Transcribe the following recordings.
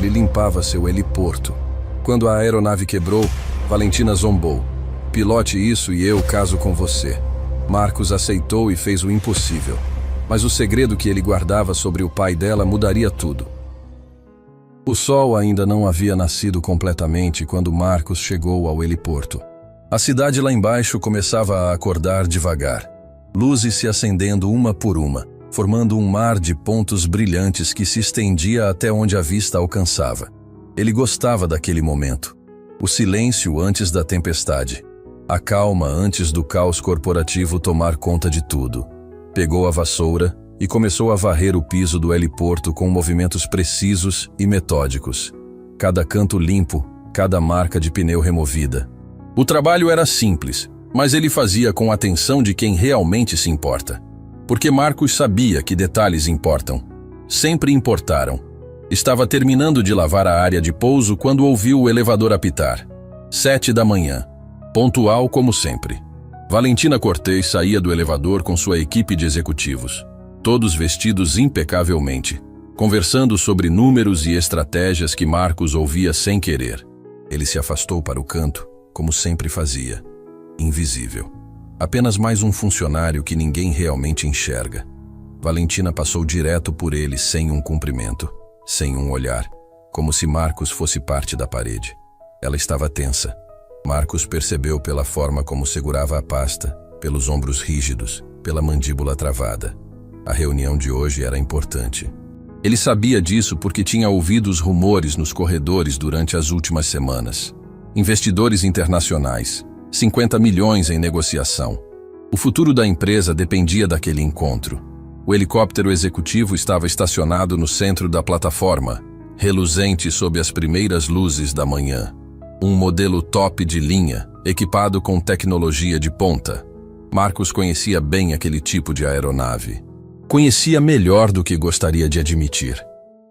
ele limpava seu heliporto. Quando a aeronave quebrou, Valentina zombou. Pilote isso e eu caso com você. Marcos aceitou e fez o impossível. Mas o segredo que ele guardava sobre o pai dela mudaria tudo. O sol ainda não havia nascido completamente quando Marcos chegou ao heliporto. A cidade lá embaixo começava a acordar devagar. Luzes se acendendo uma por uma, formando um mar de pontos brilhantes que se estendia até onde a vista alcançava. Ele gostava daquele momento. O silêncio antes da tempestade. A calma antes do caos corporativo tomar conta de tudo. Pegou a vassoura e começou a varrer o piso do heliporto com movimentos precisos e metódicos. Cada canto limpo, cada marca de pneu removida. O trabalho era simples, mas ele fazia com a atenção de quem realmente se importa. Porque Marcos sabia que detalhes importam. Sempre importaram. Estava terminando de lavar a área de pouso quando ouviu o elevador apitar. 7 da manhã. Pontual como sempre. Valentina Cortez saía do elevador com sua equipe de executivos. Todos vestidos impecavelmente, conversando sobre números e estratégias que Marcos ouvia sem querer. Ele se afastou para o canto, como sempre fazia. Invisível. Apenas mais um funcionário que ninguém realmente enxerga. Valentina passou direto por ele sem um cumprimento, sem um olhar, como se Marcos fosse parte da parede. Ela estava tensa. Marcos percebeu pela forma como segurava a pasta, pelos ombros rígidos, pela mandíbula travada. A reunião de hoje era importante. Ele sabia disso porque tinha ouvido os rumores nos corredores durante as últimas semanas. Investidores internacionais, 50 milhões em negociação. O futuro da empresa dependia daquele encontro. O helicóptero executivo estava estacionado no centro da plataforma, reluzente sob as primeiras luzes da manhã. Um modelo top de linha, equipado com tecnologia de ponta. Marcos conhecia bem aquele tipo de aeronave. Conhecia melhor do que gostaria de admitir.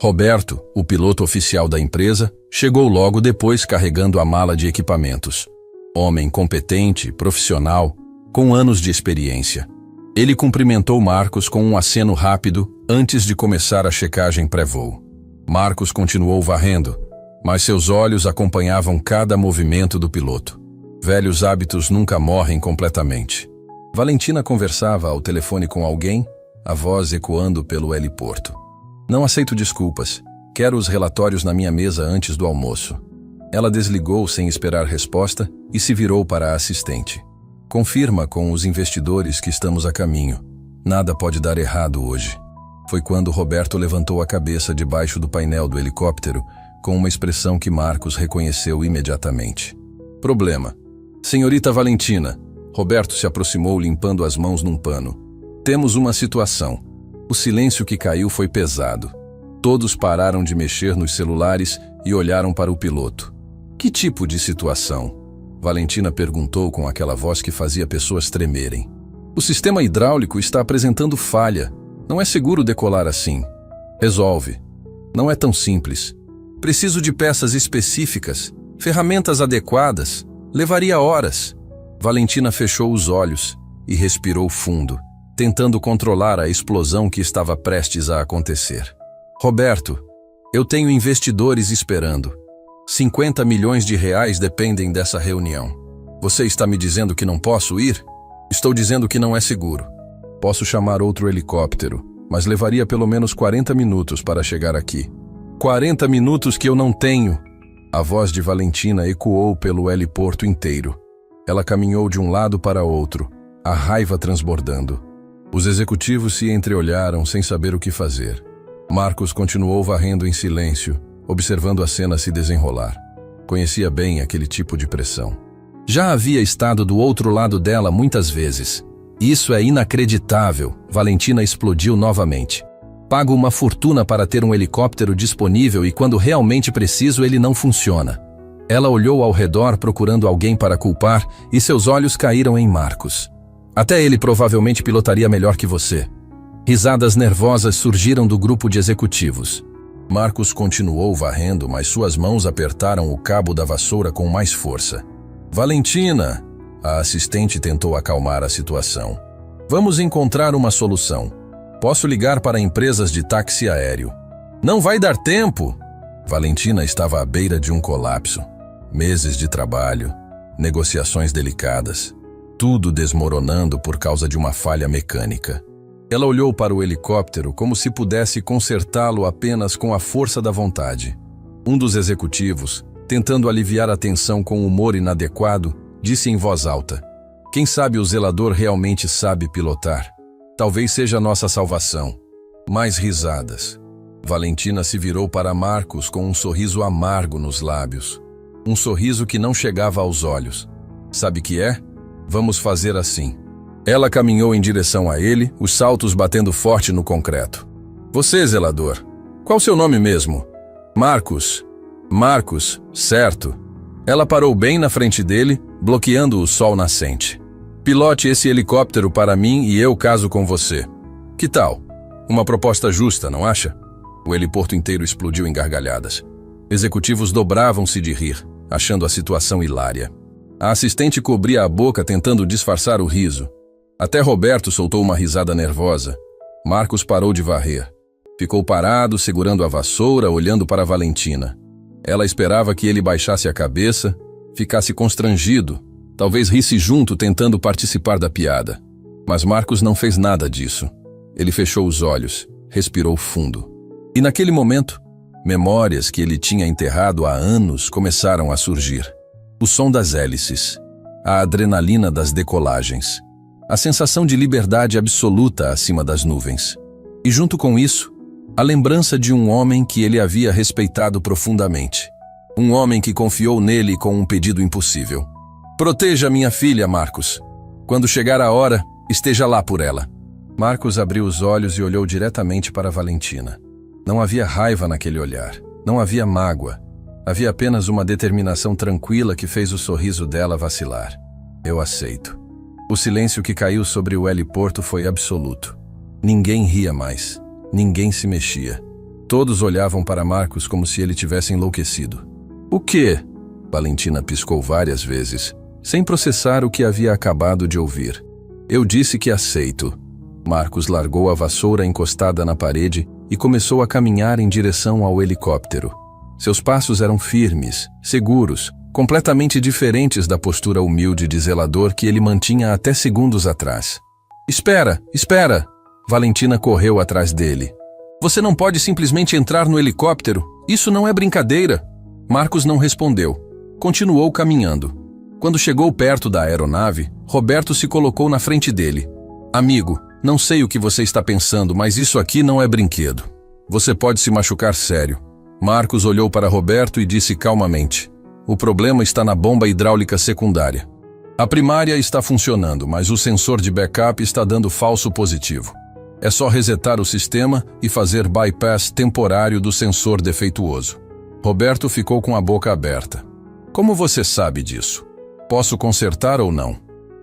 Roberto, o piloto oficial da empresa, chegou logo depois carregando a mala de equipamentos. Homem competente, profissional, com anos de experiência. Ele cumprimentou Marcos com um aceno rápido antes de começar a checagem pré-voo. Marcos continuou varrendo, mas seus olhos acompanhavam cada movimento do piloto. Velhos hábitos nunca morrem completamente. Valentina conversava ao telefone com alguém, a voz ecoando pelo heliporto. Não aceito desculpas. Quero os relatórios na minha mesa antes do almoço. Ela desligou sem esperar resposta e se virou para a assistente. Confirma com os investidores que estamos a caminho. Nada pode dar errado hoje. Foi quando Roberto levantou a cabeça debaixo do painel do helicóptero com uma expressão que Marcos reconheceu imediatamente. Problema. Senhorita Valentina. Roberto se aproximou limpando as mãos num pano. Temos uma situação. O silêncio que caiu foi pesado. Todos pararam de mexer nos celulares e olharam para o piloto. Que tipo de situação? Valentina perguntou com aquela voz que fazia pessoas tremerem. O sistema hidráulico está apresentando falha. Não é seguro decolar assim. Resolve. Não é tão simples. Preciso de peças específicas, ferramentas adequadas. Levaria horas. Valentina fechou os olhos e respirou fundo, tentando controlar a explosão que estava prestes a acontecer. Roberto, eu tenho investidores esperando. 50 milhões de reais dependem dessa reunião. Você está me dizendo que não posso ir? Estou dizendo que não é seguro. Posso chamar outro helicóptero, mas levaria pelo menos 40 minutos para chegar aqui. 40 minutos que eu não tenho! A voz de Valentina ecoou pelo heliporto inteiro. Ela caminhou de um lado para outro, a raiva transbordando. Os executivos se entreolharam sem saber o que fazer. Marcos continuou varrendo em silêncio, observando a cena se desenrolar. Conhecia bem aquele tipo de pressão. Já havia estado do outro lado dela muitas vezes. Isso é inacreditável, Valentina explodiu novamente. Pago uma fortuna para ter um helicóptero disponível e quando realmente preciso ele não funciona. Ela olhou ao redor procurando alguém para culpar e seus olhos caíram em Marcos. Até ele provavelmente pilotaria melhor que você. Risadas nervosas surgiram do grupo de executivos. Marcos continuou varrendo, mas suas mãos apertaram o cabo da vassoura com mais força. Valentina! A assistente tentou acalmar a situação. Vamos encontrar uma solução. Posso ligar para empresas de táxi aéreo. Não vai dar tempo! Valentina estava à beira de um colapso. Meses de trabalho, negociações delicadas, tudo desmoronando por causa de uma falha mecânica. Ela olhou para o helicóptero como se pudesse consertá-lo apenas com a força da vontade. Um dos executivos, tentando aliviar a tensão com humor inadequado, disse em voz alta: "Quem sabe o zelador realmente sabe pilotar? Talvez seja a nossa salvação." Mais risadas. Valentina se virou para Marcos com um sorriso amargo nos lábios. Um sorriso que não chegava aos olhos. "Sabe que é? Vamos fazer assim." Ela caminhou em direção a ele, os saltos batendo forte no concreto. "Você, zelador. Qual seu nome mesmo?" "Marcos." "Marcos, certo." Ela parou bem na frente dele, bloqueando o sol nascente. "Pilote esse helicóptero para mim e eu caso com você. Que tal? Uma proposta justa, não acha?" O heliporto inteiro explodiu em gargalhadas. Executivos dobravam-se de rir, achando a situação hilária. A assistente cobria a boca tentando disfarçar o riso. Até Roberto soltou uma risada nervosa. Marcos parou de varrer. Ficou parado, segurando a vassoura, olhando para Valentina. Ela esperava que ele baixasse a cabeça, ficasse constrangido, talvez risse junto tentando participar da piada. Mas Marcos não fez nada disso. Ele fechou os olhos, respirou fundo. E naquele momento, memórias que ele tinha enterrado há anos começaram a surgir. O som das hélices, a adrenalina das decolagens, a sensação de liberdade absoluta acima das nuvens. E junto com isso, a lembrança de um homem que ele havia respeitado profundamente. Um homem que confiou nele com um pedido impossível. "Proteja minha filha, Marcos. Quando chegar a hora, esteja lá por ela." Marcos abriu os olhos e olhou diretamente para Valentina. Não havia raiva naquele olhar, não havia mágoa. Havia apenas uma determinação tranquila que fez o sorriso dela vacilar. "Eu aceito." O silêncio que caiu sobre o heliporto foi absoluto. Ninguém ria mais. Ninguém se mexia. Todos olhavam para Marcos como se ele tivesse enlouquecido. "O quê?" Valentina piscou várias vezes, sem processar o que havia acabado de ouvir. "Eu disse que aceito." Marcos largou a vassoura encostada na parede e começou a caminhar em direção ao helicóptero. Seus passos eram firmes, seguros, completamente diferentes da postura humilde de zelador que ele mantinha até segundos atrás. "Espera, espera!" Valentina correu atrás dele. "Você não pode simplesmente entrar no helicóptero. Isso não é brincadeira." Marcos não respondeu. Continuou caminhando. Quando chegou perto da aeronave, Roberto se colocou na frente dele. "Amigo, não sei o que você está pensando, mas isso aqui não é brinquedo. Você pode se machucar sério." Marcos olhou para Roberto e disse calmamente: "O problema está na bomba hidráulica secundária. A primária está funcionando, mas o sensor de backup está dando falso positivo. É só resetar o sistema e fazer bypass temporário do sensor defeituoso." Roberto ficou com a boca aberta. "Como você sabe disso? Posso consertar ou não?"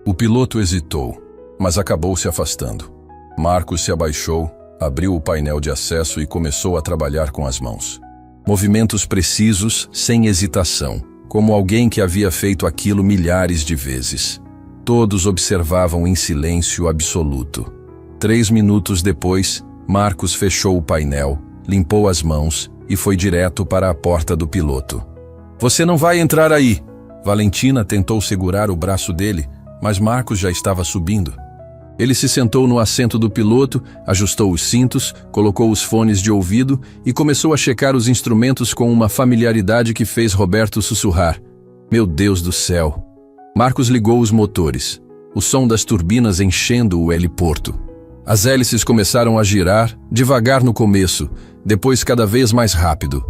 O piloto hesitou, mas acabou se afastando. Marcos se abaixou, abriu o painel de acesso e começou a trabalhar com as mãos. Movimentos precisos, sem hesitação, como alguém que havia feito aquilo milhares de vezes. Todos observavam em silêncio absoluto. 3 minutos depois, Marcos fechou o painel, limpou as mãos e foi direto para a porta do piloto. "Você não vai entrar aí!" Valentina tentou segurar o braço dele, mas Marcos já estava subindo. Ele se sentou no assento do piloto, ajustou os cintos, colocou os fones de ouvido e começou a checar os instrumentos com uma familiaridade que fez Roberto sussurrar: "Meu Deus do céu!" Marcos ligou os motores, o som das turbinas enchendo o heliporto. As hélices começaram a girar, devagar no começo, depois cada vez mais rápido.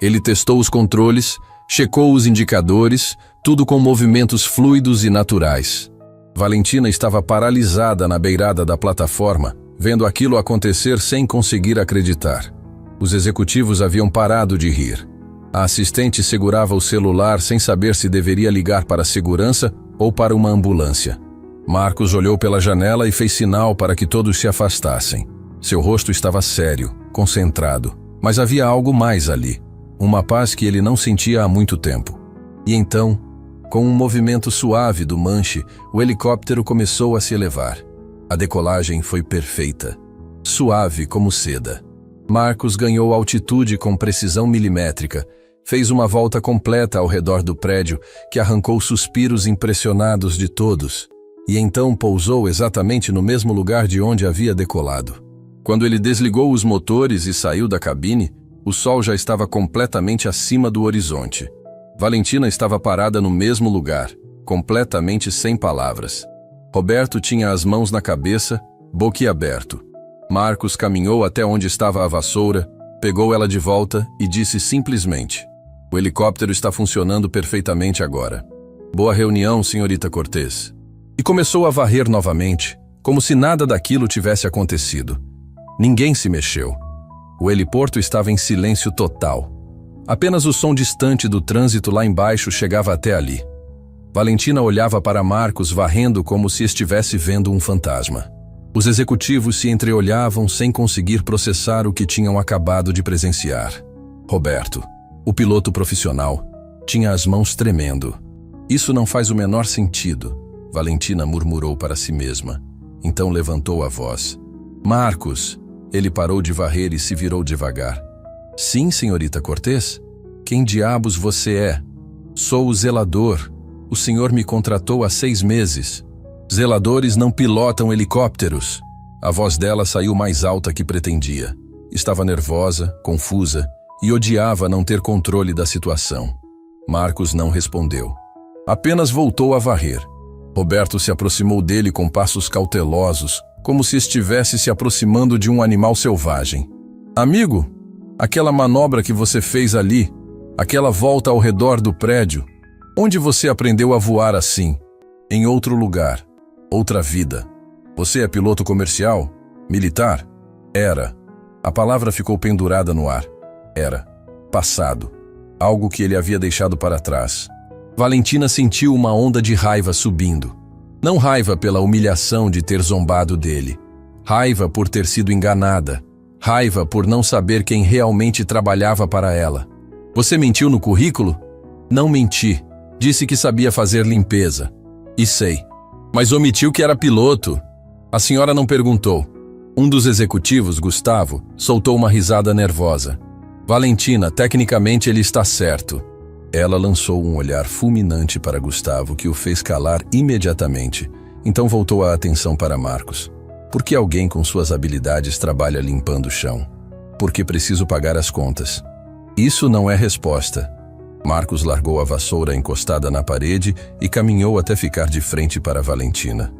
Ele testou os controles, checou os indicadores, tudo com movimentos fluidos e naturais. Valentina estava paralisada na beirada da plataforma, vendo aquilo acontecer sem conseguir acreditar. Os executivos haviam parado de rir. A assistente segurava o celular sem saber se deveria ligar para a segurança ou para uma ambulância. Marcos olhou pela janela e fez sinal para que todos se afastassem. Seu rosto estava sério, concentrado, mas havia algo mais ali. Uma paz que ele não sentia há muito tempo. E então, com um movimento suave do manche, o helicóptero começou a se elevar. A decolagem foi perfeita, suave como seda. Marcos ganhou altitude com precisão milimétrica, fez uma volta completa ao redor do prédio que arrancou suspiros impressionados de todos, e então pousou exatamente no mesmo lugar de onde havia decolado. Quando ele desligou os motores e saiu da cabine, o sol já estava completamente acima do horizonte. Valentina estava parada no mesmo lugar, completamente sem palavras. Roberto tinha as mãos na cabeça, boquiaberto. Marcos caminhou até onde estava a vassoura, pegou ela de volta e disse simplesmente: "O helicóptero está funcionando perfeitamente agora. Boa reunião, senhorita Cortez." E começou a varrer novamente, como se nada daquilo tivesse acontecido. Ninguém se mexeu. O heliporto estava em silêncio total. Apenas o som distante do trânsito lá embaixo chegava até ali. Valentina olhava para Marcos varrendo como se estivesse vendo um fantasma. Os executivos se entreolhavam sem conseguir processar o que tinham acabado de presenciar. Roberto, o piloto profissional, tinha as mãos tremendo. "Isso não faz o menor sentido", Valentina murmurou para si mesma. Então levantou a voz. "Marcos." Ele parou de varrer e se virou devagar. "Sim, senhorita Cortez? Quem diabos você é?" "Sou o zelador. O senhor me contratou há 6 meses. Zeladores não pilotam helicópteros." A voz dela saiu mais alta que pretendia. Estava nervosa, confusa e odiava não ter controle da situação. Marcos não respondeu. Apenas voltou a varrer. Roberto se aproximou dele com passos cautelosos, como se estivesse se aproximando de um animal selvagem. "Amigo, aquela manobra que você fez ali, aquela volta ao redor do prédio, onde você aprendeu a voar assim? Em outro lugar, outra vida. Você é piloto comercial? Militar?" Era. A palavra ficou pendurada no ar. Era. Passado. Algo que ele havia deixado para trás. Valentina sentiu uma onda de raiva subindo. Não raiva pela humilhação de ter zombado dele. Raiva por ter sido enganada. Raiva por não saber quem realmente trabalhava para ela. "Você mentiu no currículo?" "Não menti. Disse que sabia fazer limpeza." "E sei. Mas omitiu que era piloto." "A senhora não perguntou." Um dos executivos, Gustavo, soltou uma risada nervosa. "Valentina, tecnicamente ele está certo." Ela lançou um olhar fulminante para Gustavo que o fez calar imediatamente, então voltou a atenção para Marcos. "Por que alguém com suas habilidades trabalha limpando o chão?" "Porque preciso pagar as contas." "Isso não é resposta." Marcos largou a vassoura encostada na parede e caminhou até ficar de frente para Valentina.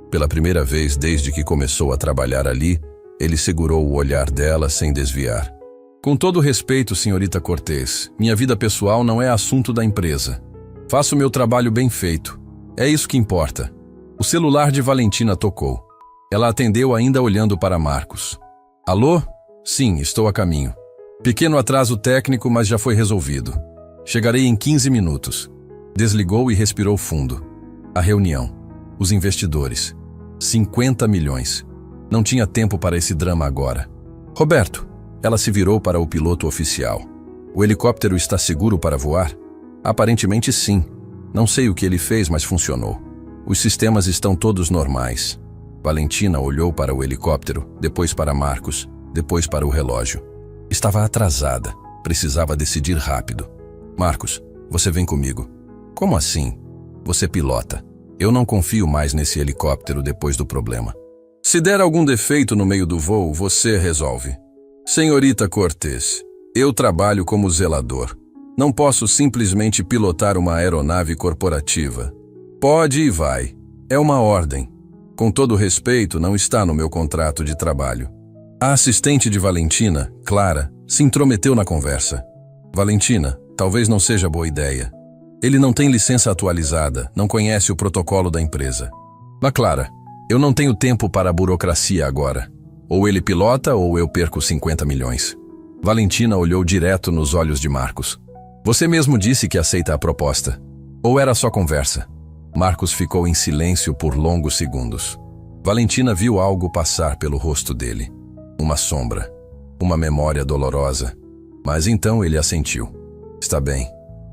Pela primeira vez desde que começou a trabalhar ali, ele segurou o olhar dela sem desviar. "Com todo respeito, senhorita Cortez, minha vida pessoal não é assunto da empresa. Faço meu trabalho bem feito. É isso que importa." O celular de Valentina tocou. Ela atendeu ainda olhando para Marcos. "Alô? Sim, estou a caminho. Pequeno atraso técnico, mas já foi resolvido. Chegarei em 15 minutos. Desligou e respirou fundo. A reunião. Os investidores. 50 milhões. Não tinha tempo para esse drama agora. "Roberto." Ela se virou para o piloto oficial. "O helicóptero está seguro para voar?" "Aparentemente sim. Não sei o que ele fez, mas funcionou. Os sistemas estão todos normais." Valentina olhou para o helicóptero, depois para Marcos, depois para o relógio. Estava atrasada. Precisava decidir rápido. "Marcos, você vem comigo." "Como assim?" "Você pilota. Eu não confio mais nesse helicóptero depois do problema. Se der algum defeito no meio do voo, você resolve." "Senhorita Cortez, eu trabalho como zelador. Não posso simplesmente pilotar uma aeronave corporativa." "Pode e vai. É uma ordem. Com todo respeito, não está no meu contrato de trabalho." A assistente de Valentina, Clara, se intrometeu na conversa. "Valentina, talvez não seja boa ideia. Ele não tem licença atualizada, não conhece o protocolo da empresa." "Mas Clara, eu não tenho tempo para a burocracia agora. Ou ele pilota ou eu perco 50 milhões. Valentina olhou direto nos olhos de Marcos. "Você mesmo disse que aceita a proposta. Ou era só conversa?" Marcos ficou em silêncio por longos segundos. Valentina viu algo passar pelo rosto dele. Uma sombra. Uma memória dolorosa. Mas então ele assentiu. "Está bem.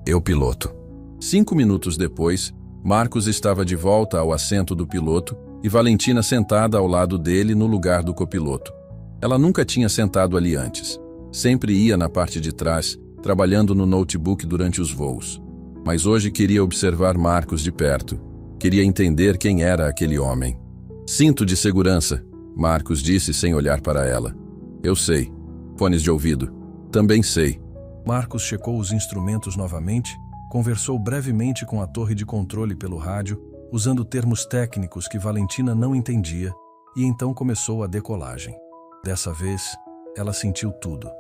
Eu piloto." 5 minutos depois, Marcos estava de volta ao assento do piloto e Valentina sentada ao lado dele no lugar do copiloto. Ela nunca tinha sentado ali antes. Sempre ia na parte de trás, trabalhando no notebook durante os voos. Mas hoje queria observar Marcos de perto. Queria entender quem era aquele homem. Cinto de segurança, Marcos disse sem olhar para ela. Eu sei. Fones de ouvido. Também sei. Marcos checou os instrumentos novamente, conversou brevemente com a torre de controle pelo rádio, usando termos técnicos que Valentina não entendia, e então começou a decolagem. Dessa vez, ela sentiu tudo.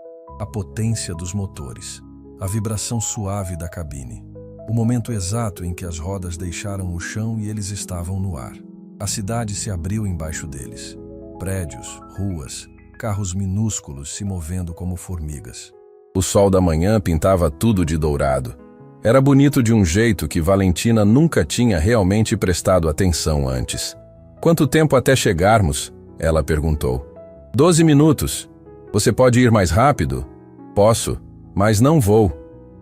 A potência dos motores, a vibração suave da cabine, o momento exato em que as rodas deixaram o chão e eles estavam no ar. A cidade se abriu embaixo deles. Prédios, ruas, carros minúsculos se movendo como formigas. O sol da manhã pintava tudo de dourado. Era bonito de um jeito que Valentina nunca tinha realmente prestado atenção antes. Quanto tempo até chegarmos? Ela perguntou. 12 minutos. Você pode ir mais rápido? Posso, mas não vou.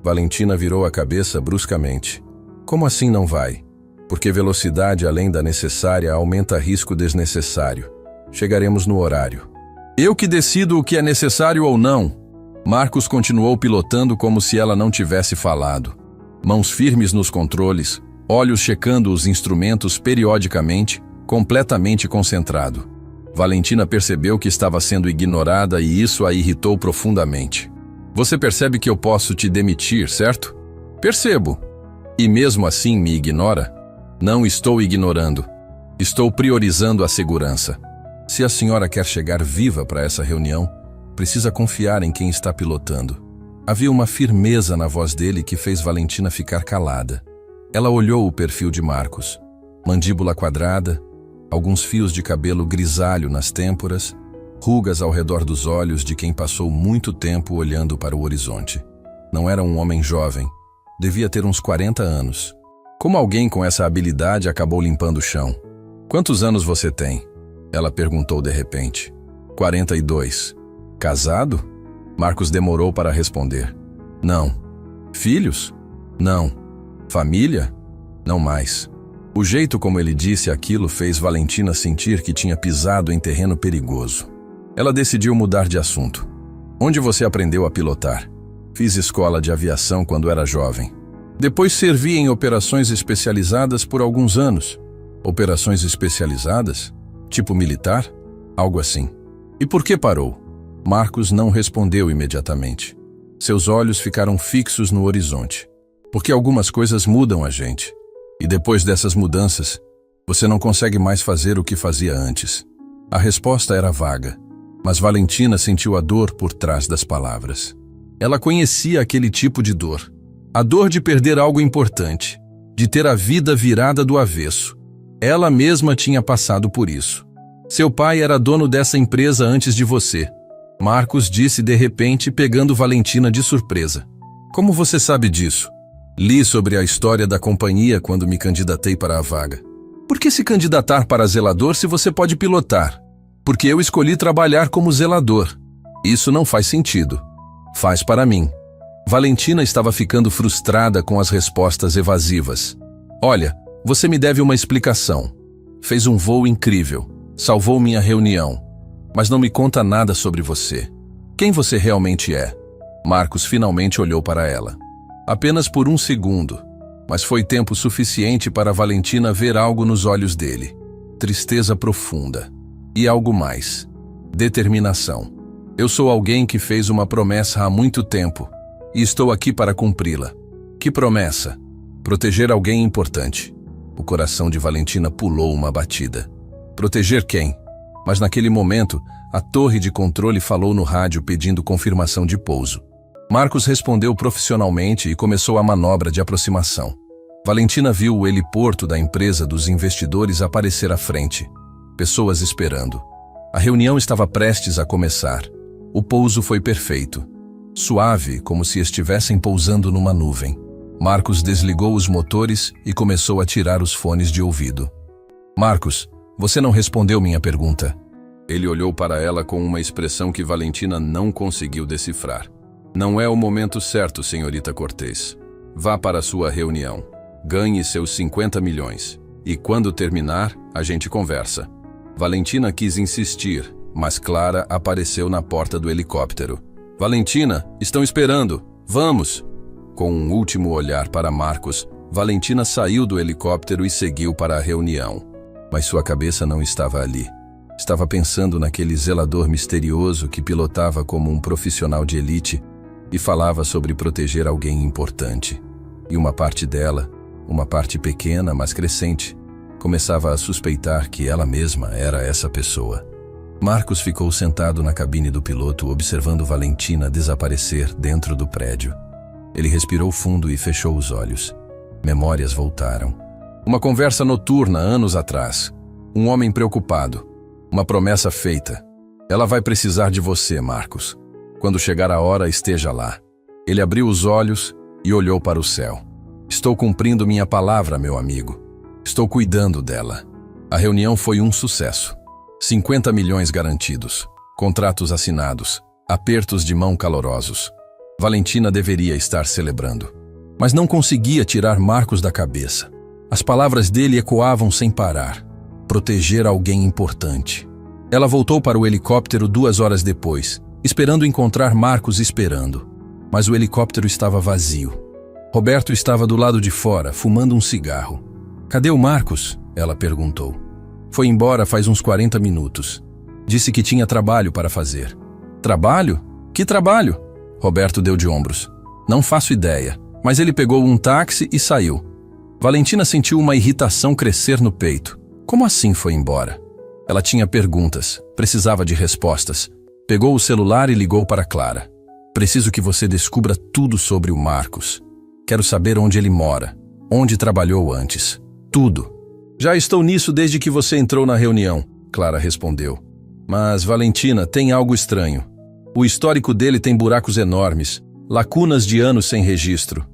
Valentina virou a cabeça bruscamente. Como assim não vai? Porque velocidade além da necessária aumenta risco desnecessário. Chegaremos no horário. Eu que decido o que é necessário ou não. Marcos continuou pilotando como se ela não tivesse falado. Mãos firmes nos controles, olhos checando os instrumentos periodicamente, completamente concentrado. Valentina percebeu que estava sendo ignorada e isso a irritou profundamente. Você percebe que eu posso te demitir, certo? Percebo. E mesmo assim me ignora? Não estou ignorando. Estou priorizando a segurança. Se a senhora quer chegar viva para essa reunião, precisa confiar em quem está pilotando. Havia uma firmeza na voz dele que fez Valentina ficar calada. Ela olhou o perfil de Marcos. Mandíbula quadrada, alguns fios de cabelo grisalho nas têmporas, rugas ao redor dos olhos de quem passou muito tempo olhando para o horizonte. Não era um homem jovem. Devia ter uns 40 anos. Como alguém com essa habilidade acabou limpando o chão? Quantos anos você tem? Ela perguntou de repente. 42. Casado? Marcos demorou para responder. Não. Filhos? Não. Família? Não mais. O jeito como ele disse aquilo fez Valentina sentir que tinha pisado em terreno perigoso. Ela decidiu mudar de assunto. Onde você aprendeu a pilotar? Fiz escola de aviação quando era jovem. Depois servi em operações especializadas por alguns anos. Operações especializadas? Tipo militar? Algo assim. E por que parou? Marcos não respondeu imediatamente. Seus olhos ficaram fixos no horizonte. Porque algumas coisas mudam a gente. E depois dessas mudanças, você não consegue mais fazer o que fazia antes. A resposta era vaga, mas Valentina sentiu a dor por trás das palavras. Ela conhecia aquele tipo de dor. A dor de perder algo importante, de ter a vida virada do avesso. Ela mesma tinha passado por isso. Seu pai era dono dessa empresa antes de você. Marcos disse de repente, pegando Valentina de surpresa. Como você sabe disso? Li sobre a história da companhia quando me candidatei para a vaga. Por que se candidatar para zelador se você pode pilotar? Porque eu escolhi trabalhar como zelador. Isso não faz sentido. Faz para mim. Valentina estava ficando frustrada com as respostas evasivas. Olha, você me deve uma explicação. Fez um voo incrível. Salvou minha reunião. Mas não me conta nada sobre você. Quem você realmente é? Marcos finalmente olhou para ela. Apenas por um segundo, mas foi tempo suficiente para Valentina ver algo nos olhos dele. Tristeza profunda. E algo mais. Determinação. Eu sou alguém que fez uma promessa há muito tempo, e estou aqui para cumpri-la. Que promessa? Proteger alguém importante. O coração de Valentina pulou uma batida. Proteger quem? Mas naquele momento, a torre de controle falou no rádio pedindo confirmação de pouso. Marcos respondeu profissionalmente e começou a manobra de aproximação. Valentina viu o heliporto da empresa dos investidores aparecer à frente. Pessoas esperando. A reunião estava prestes a começar. O pouso foi perfeito. Suave, como se estivessem pousando numa nuvem. Marcos desligou os motores e começou a tirar os fones de ouvido. Marcos, você não respondeu minha pergunta. Ele olhou para ela com uma expressão que Valentina não conseguiu decifrar. Não é o momento certo, senhorita Cortez. Vá para a sua reunião. Ganhe seus 50 milhões. E quando terminar, a gente conversa. Valentina quis insistir, mas Clara apareceu na porta do helicóptero. Valentina, estão esperando. Vamos! Com um último olhar para Marcos, Valentina saiu do helicóptero e seguiu para a reunião. Mas sua cabeça não estava ali. Estava pensando naquele zelador misterioso que pilotava como um profissional de elite e falava sobre proteger alguém importante. E uma parte dela, uma parte pequena, mas crescente, começava a suspeitar que ela mesma era essa pessoa. Marcos ficou sentado na cabine do piloto observando Valentina desaparecer dentro do prédio. Ele respirou fundo e fechou os olhos. Memórias voltaram. Uma conversa noturna anos atrás. Um homem preocupado. Uma promessa feita. Ela vai precisar de você, Marcos. Quando chegar a hora, esteja lá. Ele abriu os olhos e olhou para o céu. Estou cumprindo minha palavra, meu amigo. Estou cuidando dela. A reunião foi um sucesso. 50 milhões garantidos. Contratos assinados. Apertos de mão calorosos. Valentina deveria estar celebrando. Mas não conseguia tirar Marcos da cabeça. As palavras dele ecoavam sem parar. Proteger alguém importante. Ela voltou para o helicóptero 2 horas depois, esperando encontrar Marcos esperando. Mas o helicóptero estava vazio. Roberto estava do lado de fora, fumando um cigarro. Cadê o Marcos? Ela perguntou. Foi embora faz uns 40 minutos. Disse que tinha trabalho para fazer. Trabalho? Que trabalho? Roberto deu de ombros. Não faço ideia, mas ele pegou um táxi e saiu. Valentina sentiu uma irritação crescer no peito. Como assim foi embora? Ela tinha perguntas, precisava de respostas. Pegou o celular e ligou para Clara. Preciso que você descubra tudo sobre o Marcos. Quero saber onde ele mora, onde trabalhou antes. Tudo. Já estou nisso desde que você entrou na reunião, Clara respondeu. Mas, Valentina, tem algo estranho. O histórico dele tem buracos enormes, lacunas de anos sem registro.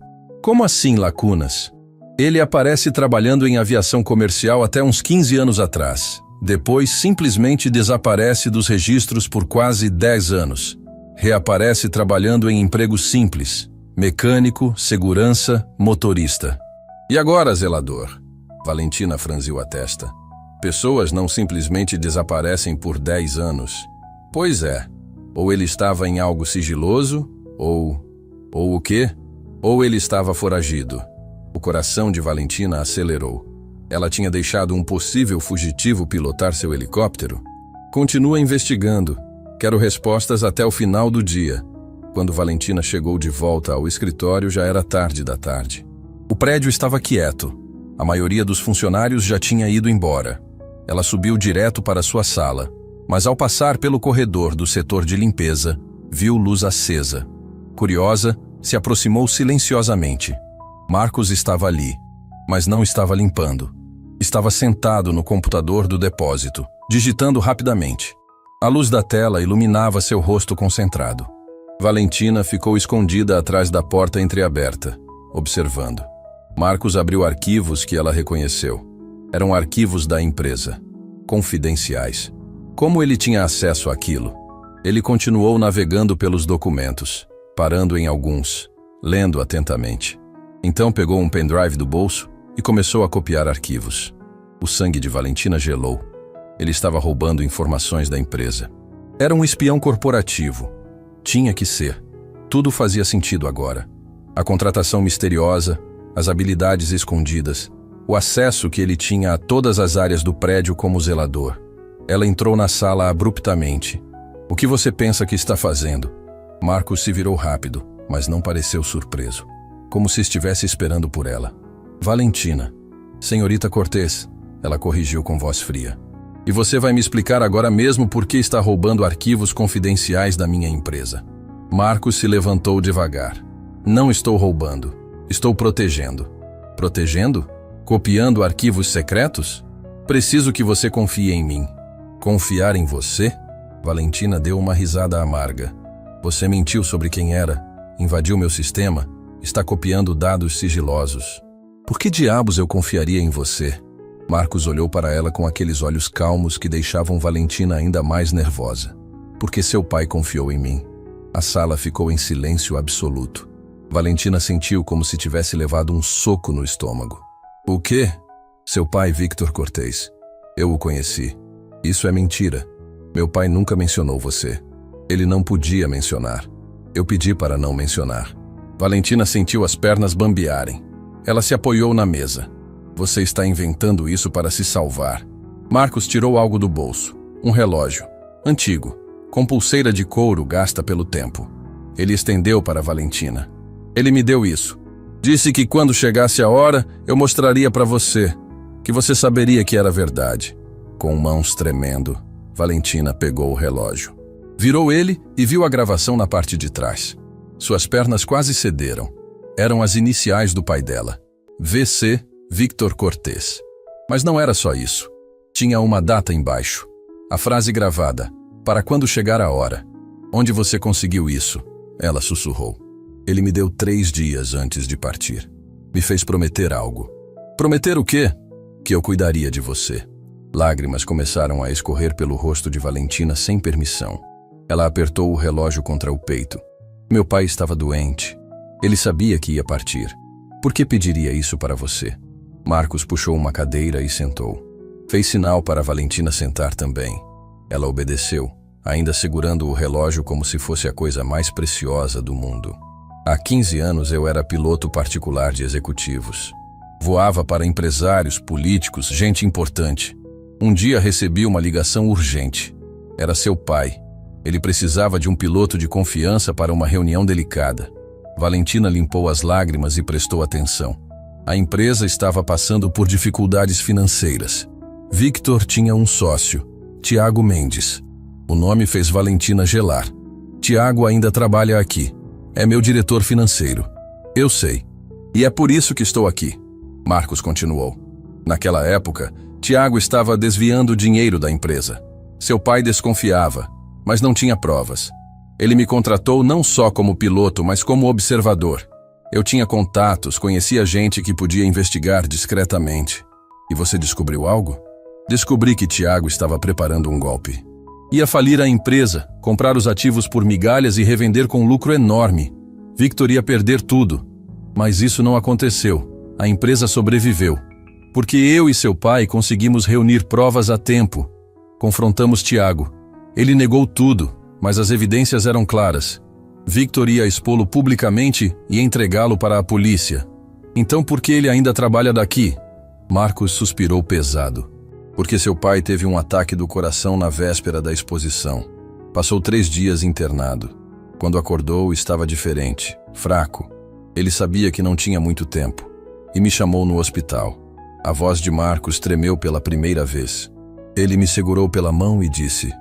Como assim lacunas? Ele aparece trabalhando em aviação comercial até uns 15 anos atrás. Depois simplesmente desaparece dos registros por quase 10 anos. Reaparece trabalhando em empregos simples. Mecânico, segurança, motorista. E agora, zelador? Valentina franziu a testa. Pessoas não simplesmente desaparecem por 10 anos. Pois é. Ou ele estava em algo sigiloso, ou o quê? Ou ele estava foragido. O coração de Valentina acelerou. Ela tinha deixado um possível fugitivo pilotar seu helicóptero? Continua investigando. Quero respostas até o final do dia. Quando Valentina chegou de volta ao escritório, já era tarde da tarde. O prédio estava quieto. A maioria dos funcionários já tinha ido embora. Ela subiu direto para sua sala, mas ao passar pelo corredor do setor de limpeza, viu luz acesa. Curiosa, se aproximou silenciosamente. Marcos estava ali, mas não estava limpando. Estava sentado no computador do depósito, digitando rapidamente. A luz da tela iluminava seu rosto concentrado. Valentina ficou escondida atrás da porta entreaberta, observando. Marcos abriu arquivos que ela reconheceu. Eram arquivos da empresa, confidenciais. Como ele tinha acesso àquilo? Ele continuou navegando pelos documentos, parando em alguns, lendo atentamente. Então pegou um pendrive do bolso e começou a copiar arquivos. O sangue de Valentina gelou. Ele estava roubando informações da empresa. Era um espião corporativo. Tinha que ser. Tudo fazia sentido agora. A contratação misteriosa, as habilidades escondidas, o acesso que ele tinha a todas as áreas do prédio como zelador. Ela entrou na sala abruptamente. O que você pensa que está fazendo? Marcos se virou rápido, mas não pareceu surpreso. Como se estivesse esperando por ela. Valentina. Senhorita Cortez, ela corrigiu com voz fria. E você vai me explicar agora mesmo por que está roubando arquivos confidenciais da minha empresa. Marcos se levantou devagar. Não estou roubando. Estou protegendo. Protegendo? Copiando arquivos secretos? Preciso que você confie em mim. Confiar em você? Valentina deu uma risada amarga. Você mentiu sobre quem era, invadiu meu sistema, está copiando dados sigilosos. Por que diabos eu confiaria em você? Marcos olhou para ela com aqueles olhos calmos que deixavam Valentina ainda mais nervosa. Porque seu pai confiou em mim. A sala ficou em silêncio absoluto. Valentina sentiu como se tivesse levado um soco no estômago. O quê? Seu pai, Victor Cortez. Eu o conheci. Isso é mentira. Meu pai nunca mencionou você. Ele não podia mencionar. Eu pedi para não mencionar. Valentina sentiu as pernas bambearem. Ela se apoiou na mesa. Você está inventando isso para se salvar. Marcos tirou algo do bolso. Um relógio. Antigo. Com pulseira de couro gasta pelo tempo. Ele estendeu para Valentina. Ele me deu isso. Disse que quando chegasse a hora, eu mostraria para você. Que você saberia que era verdade. Com mãos tremendo, Valentina pegou o relógio. Virou ele e viu a gravação na parte de trás. Suas pernas quase cederam. Eram as iniciais do pai dela. VC Victor Cortez. Mas não era só isso. Tinha uma data embaixo. A frase gravada. Para quando chegar a hora. Onde você conseguiu isso? Ela sussurrou. Ele me deu 3 dias antes de partir. Me fez prometer algo. Prometer o quê? Que eu cuidaria de você. Lágrimas começaram a escorrer pelo rosto de Valentina sem permissão. Ela apertou o relógio contra o peito. Meu pai estava doente. Ele sabia que ia partir. Por que pediria isso para você? Marcos puxou uma cadeira e sentou. Fez sinal para Valentina sentar também. Ela obedeceu, ainda segurando o relógio como se fosse a coisa mais preciosa do mundo. Há 15 anos eu era piloto particular de executivos. Voava para empresários, políticos, gente importante. Um dia recebi uma ligação urgente. Era seu pai. Ele precisava de um piloto de confiança para uma reunião delicada. Valentina limpou as lágrimas e prestou atenção. A empresa estava passando por dificuldades financeiras. Victor tinha um sócio, Tiago Mendes. O nome fez Valentina gelar. Tiago ainda trabalha aqui. É meu diretor financeiro. Eu sei. E é por isso que estou aqui. Marcos continuou. Naquela época, Tiago estava desviando dinheiro da empresa. Seu pai desconfiava, mas não tinha provas. Ele me contratou não só como piloto, mas como observador. Eu tinha contatos, conhecia gente que podia investigar discretamente. E você descobriu algo? Descobri que Tiago estava preparando um golpe. Ia falir a empresa, comprar os ativos por migalhas e revender com lucro enorme. Victor ia perder tudo. Mas isso não aconteceu. A empresa sobreviveu. Porque eu e seu pai conseguimos reunir provas a tempo. Confrontamos Tiago. Ele negou tudo, mas as evidências eram claras. Victor ia expô-lo publicamente e entregá-lo para a polícia. Então por que ele ainda trabalha daqui? Marcos suspirou pesado. Porque seu pai teve um ataque do coração na véspera da exposição. Passou 3 dias internado. Quando acordou, estava diferente, fraco. Ele sabia que não tinha muito tempo e me chamou no hospital. A voz de Marcos tremeu pela primeira vez. Ele me segurou pela mão e disse: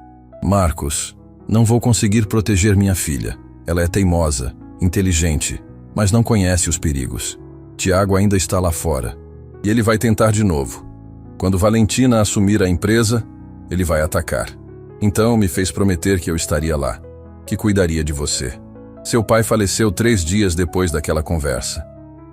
Marcos, não vou conseguir proteger minha filha. Ela é teimosa, inteligente, mas não conhece os perigos. Tiago ainda está lá fora e ele vai tentar de novo. Quando Valentina assumir a empresa, ele vai atacar. Então me fez prometer que eu estaria lá, que cuidaria de você. Seu pai faleceu 3 dias depois daquela conversa.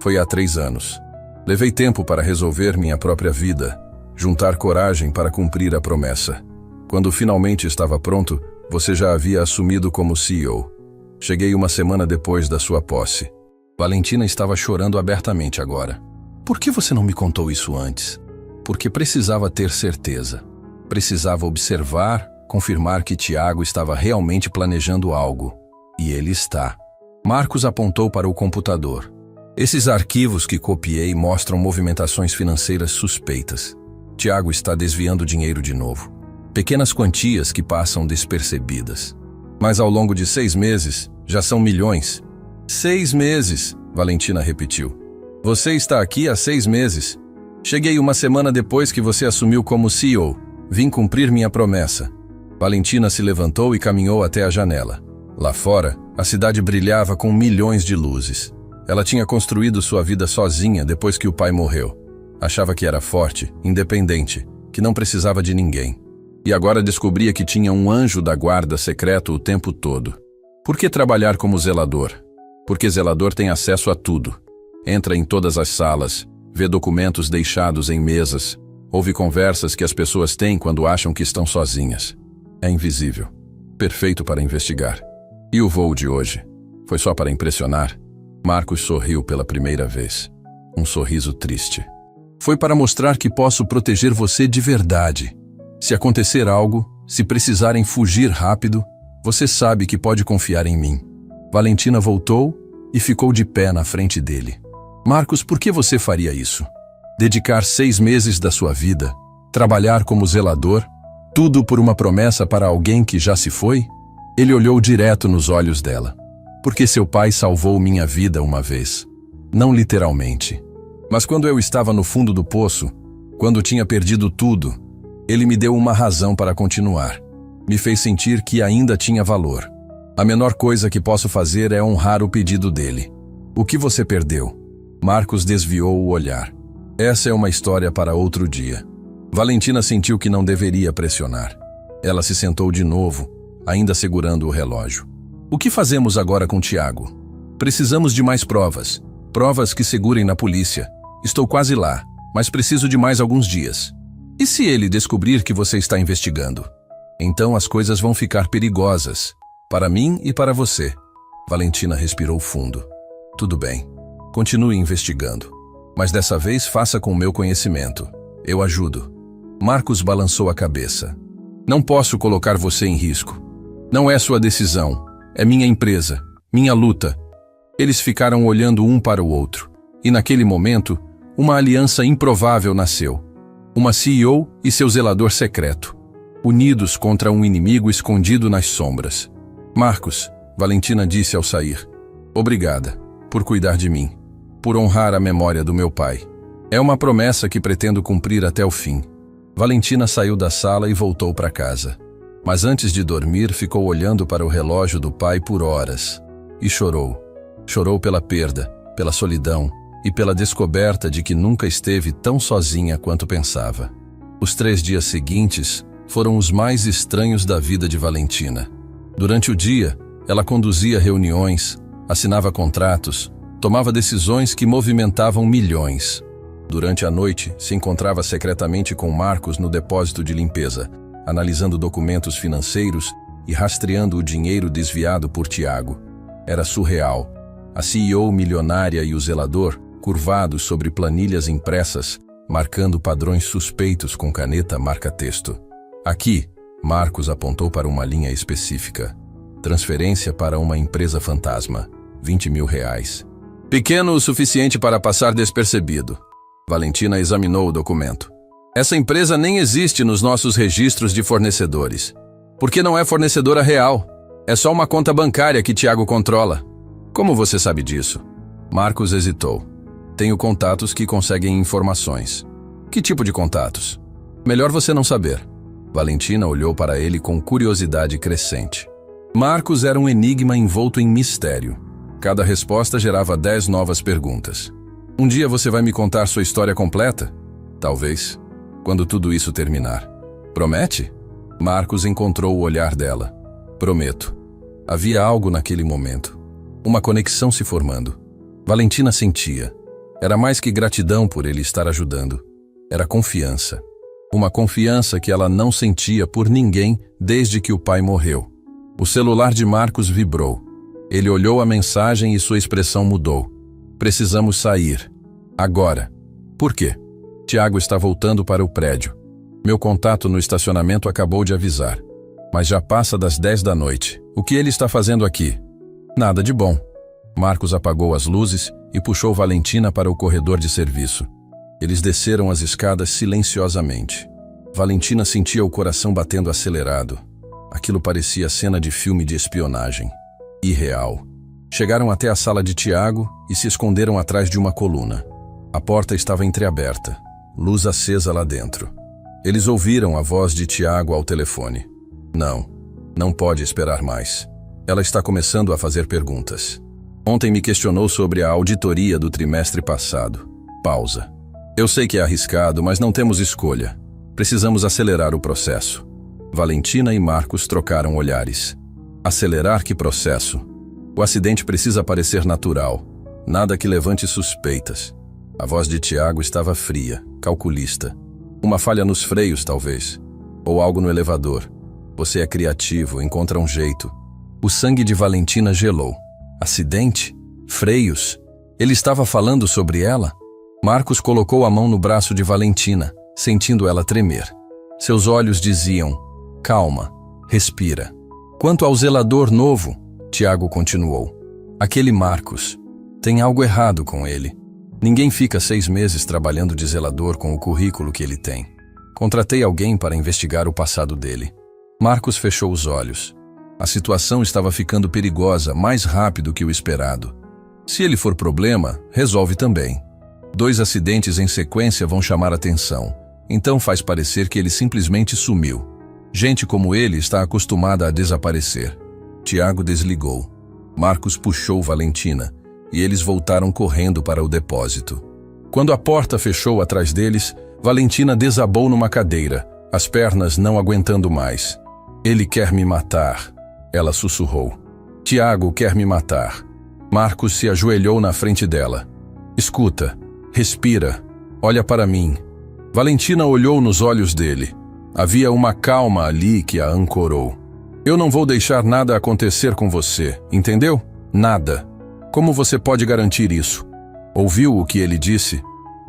Foi há 3 anos. Levei tempo para resolver minha própria vida, juntar coragem para cumprir a promessa. Quando finalmente estava pronto, você já havia assumido como CEO. Cheguei 1 semana depois da sua posse. Valentina estava chorando abertamente agora. Por que você não me contou isso antes? Porque precisava ter certeza. Precisava observar, confirmar que Tiago estava realmente planejando algo. E ele está. Marcos apontou para o computador. Esses arquivos que copiei mostram movimentações financeiras suspeitas. Tiago está desviando dinheiro de novo. Pequenas quantias que passam despercebidas. Mas ao longo de 6 meses, já são milhões. 6 meses, Valentina repetiu. Você está aqui há 6 meses. Cheguei 1 semana depois que você assumiu como CEO. Vim cumprir minha promessa. Valentina se levantou e caminhou até a janela. Lá fora, a cidade brilhava com milhões de luzes. Ela tinha construído sua vida sozinha depois que o pai morreu. Achava que era forte, independente, que não precisava de ninguém. E agora descobria que tinha um anjo da guarda secreto o tempo todo. Por que trabalhar como zelador? Porque zelador tem acesso a tudo. Entra em todas as salas, vê documentos deixados em mesas, ouve conversas que as pessoas têm quando acham que estão sozinhas. É invisível. Perfeito para investigar. E o voo de hoje? Foi só para impressionar? Marcos sorriu pela primeira vez. Um sorriso triste. Foi para mostrar que posso proteger você de verdade. Se acontecer algo, Se precisarem fugir rápido, você sabe que pode confiar em mim. Valentina voltou e ficou de pé na frente dele. Marcos, por que você faria isso? Dedicar 6 meses da sua vida, trabalhar como zelador, tudo por uma promessa para alguém que já se foi? Ele olhou direto nos olhos dela. Porque seu pai salvou minha vida uma vez. Não literalmente. Mas quando eu estava no fundo do poço, quando tinha perdido tudo, ele me deu uma razão para continuar. Me fez sentir que ainda tinha valor. A menor coisa que posso fazer é honrar o pedido dele. O que você perdeu? Marcos desviou o olhar. Essa é uma história para outro dia. Valentina sentiu que não deveria pressionar. Ela se sentou de novo, ainda segurando o relógio. O que fazemos agora com Tiago? Precisamos de mais provas. Provas que segurem na polícia. Estou quase lá, mas preciso de mais alguns dias. E se ele descobrir que você está investigando? Então as coisas vão ficar perigosas. Para mim e para você. Valentina respirou fundo. Tudo bem. Continue investigando. Mas dessa vez faça com o meu conhecimento. Eu ajudo. Marcos balançou a cabeça. Não posso colocar você em risco. Não é sua decisão. É minha empresa. Minha luta. Eles ficaram olhando um para o outro. E naquele momento, uma aliança improvável nasceu. Uma CEO e seu zelador secreto. Unidos contra um inimigo escondido nas sombras. Marcos, Valentina disse ao sair. Obrigada por cuidar de mim. Por honrar a memória do meu pai. É uma promessa que pretendo cumprir até o fim. Valentina saiu da sala e voltou para casa. Mas antes de dormir, ficou olhando para o relógio do pai por horas. E chorou. Chorou pela perda, pela solidão e pela descoberta de que nunca esteve tão sozinha quanto pensava. Os 3 dias seguintes foram os mais estranhos da vida de Valentina. Durante o dia, ela conduzia reuniões, assinava contratos, tomava decisões que movimentavam milhões. Durante a noite, se encontrava secretamente com Marcos no depósito de limpeza, analisando documentos financeiros e rastreando o dinheiro desviado por Tiago. Era surreal. A CEO milionária e o zelador, curvados sobre planilhas impressas, marcando padrões suspeitos com caneta marca-texto. Aqui, Marcos apontou para uma linha específica. Transferência para uma empresa fantasma. R$20 mil. Pequeno o suficiente para passar despercebido. Valentina examinou o documento. Essa empresa nem existe nos nossos registros de fornecedores. Porque não é fornecedora real. É só uma conta bancária que Tiago controla. Como você sabe disso? Marcos hesitou. Tenho contatos que conseguem informações. Que tipo de contatos? Melhor você não saber. Valentina olhou para ele com curiosidade crescente. Marcos era um enigma envolto em mistério. Cada resposta gerava 10 novas perguntas. Um dia você vai me contar sua história completa? Talvez. Quando tudo isso terminar. Promete? Marcos encontrou o olhar dela. Prometo. Havia algo naquele momento. Uma conexão se formando. Valentina sentia. Era mais que gratidão por ele estar ajudando. Era confiança. Uma confiança que ela não sentia por ninguém desde que o pai morreu. O celular de Marcos vibrou. Ele olhou a mensagem e sua expressão mudou. Precisamos sair. Agora. Por quê? Tiago está voltando para o prédio. Meu contato no estacionamento acabou de avisar. Mas já passa das 10 da noite. O que ele está fazendo aqui? Nada de bom. Marcos apagou as luzes e puxou Valentina para o corredor de serviço. Eles desceram as escadas silenciosamente. Valentina sentia o coração batendo acelerado. Aquilo parecia cena de filme de espionagem. Irreal. Chegaram até a sala de Tiago e se esconderam atrás de uma coluna. A porta estava entreaberta, luz acesa lá dentro. Eles ouviram a voz de Tiago ao telefone. Não pode esperar mais. Ela está começando a fazer perguntas. Ontem me questionou sobre a auditoria do trimestre passado. Pausa. Eu sei que é arriscado, mas não temos escolha. Precisamos acelerar o processo. Valentina e Marcos trocaram olhares. Acelerar que processo? O acidente precisa parecer natural. Nada que levante suspeitas. A voz de Tiago estava fria, calculista. Uma falha nos freios, talvez. Ou algo no elevador. Você é criativo, encontra um jeito. O sangue de Valentina gelou. Acidente? Freios? Ele estava falando sobre ela? Marcos colocou a mão no braço de Valentina, sentindo ela tremer. Seus olhos diziam: calma, respira. Quanto ao zelador novo, Tiago continuou. Aquele Marcos. Tem algo errado com ele. Ninguém fica 6 meses trabalhando de zelador com o currículo que ele tem. Contratei alguém para investigar o passado dele. Marcos fechou os olhos. A situação estava ficando perigosa mais rápido que o esperado. Se ele for problema, resolve também. 2 acidentes em sequência vão chamar atenção. Então faz parecer que ele simplesmente sumiu. Gente como ele está acostumada a desaparecer. Tiago desligou. Marcos puxou Valentina e eles voltaram correndo para o depósito. Quando a porta fechou atrás deles, Valentina desabou numa cadeira, as pernas não aguentando mais. Ele quer me matar, ela sussurrou. Tiago quer me matar. Marcos se ajoelhou na frente dela. Escuta, respira, olha para mim. Valentina olhou nos olhos dele. Havia uma calma ali que a ancorou. Eu não vou deixar nada acontecer com você, entendeu? Nada. Como você pode garantir isso? Ouviu o que ele disse?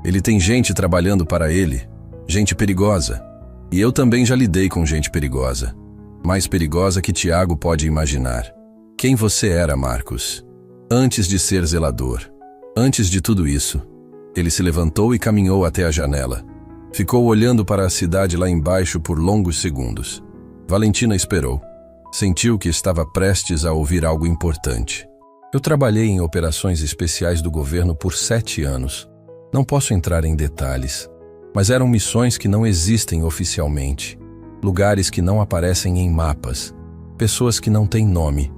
Ele tem gente trabalhando para ele, gente perigosa. E eu também já lidei com gente perigosa. Mais perigosa que Tiago pode imaginar. Quem você era, Marcos? Antes de ser zelador. Antes de tudo isso. Ele se levantou e caminhou até a janela. Ficou olhando para a cidade lá embaixo por longos segundos. Valentina esperou. Sentiu que estava prestes a ouvir algo importante. Eu trabalhei em operações especiais do governo por 7 anos. Não posso entrar em detalhes, mas eram missões que não existem oficialmente. Lugares que não aparecem em mapas. Pessoas que não têm nome.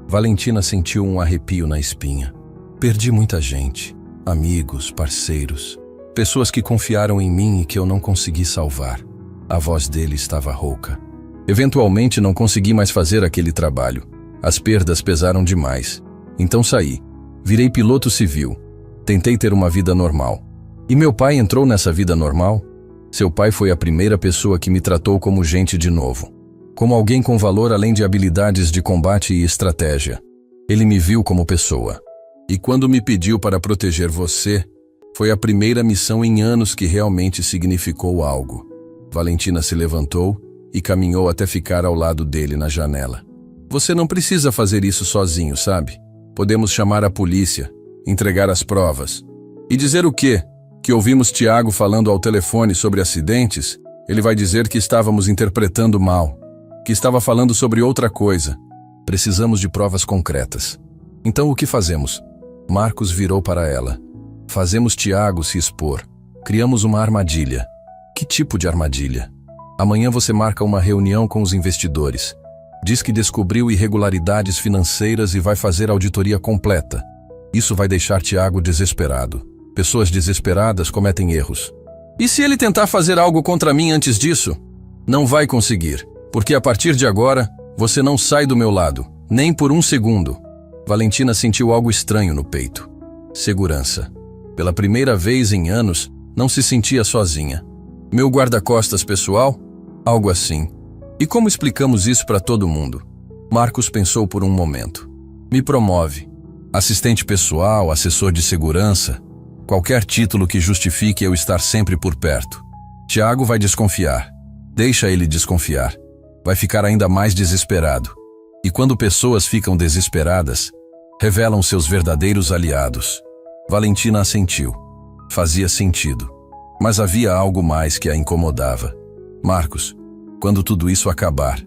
Valentina sentiu um arrepio na espinha. Perdi muita gente. Amigos, parceiros. Pessoas que confiaram em mim e que eu não consegui salvar. A voz dele estava rouca. Eventualmente não consegui mais fazer aquele trabalho. As perdas pesaram demais. Então saí. Virei piloto civil. Tentei ter uma vida normal. E meu pai entrou nessa vida normal? Seu pai foi a primeira pessoa que me tratou como gente de novo. Como alguém com valor além de habilidades de combate e estratégia. Ele me viu como pessoa. E quando me pediu para proteger você, foi a primeira missão em anos que realmente significou algo. Valentina se levantou e caminhou até ficar ao lado dele na janela. Você não precisa fazer isso sozinho, sabe? Podemos chamar a polícia, entregar as provas. E dizer o quê? Que ouvimos Tiago falando ao telefone sobre acidentes? Ele vai dizer que estávamos interpretando mal, que estava falando sobre outra coisa. Precisamos de provas concretas. Então o que fazemos? Marcos virou para ela. Fazemos Tiago se expor. Criamos uma armadilha. Que tipo de armadilha? Amanhã você marca uma reunião com os investidores. Diz que descobriu irregularidades financeiras e vai fazer auditoria completa. Isso vai deixar Tiago desesperado. Pessoas desesperadas cometem erros. E se ele tentar fazer algo contra mim antes disso? Não vai conseguir, porque a partir de agora, você não sai do meu lado, nem por um segundo. Valentina sentiu algo estranho no peito. Segurança. Pela primeira vez em anos, não se sentia sozinha. Meu guarda-costas pessoal? Algo assim. E como explicamos isso para todo mundo? Marcos pensou por um momento. Me promove. Assistente pessoal, assessor de segurança, qualquer título que justifique eu estar sempre por perto. Tiago vai desconfiar. Deixa ele desconfiar. Vai ficar ainda mais desesperado. E quando pessoas ficam desesperadas, revelam seus verdadeiros aliados. Valentina assentiu. Fazia sentido. Mas havia algo mais que a incomodava. Marcos, quando tudo isso acabar,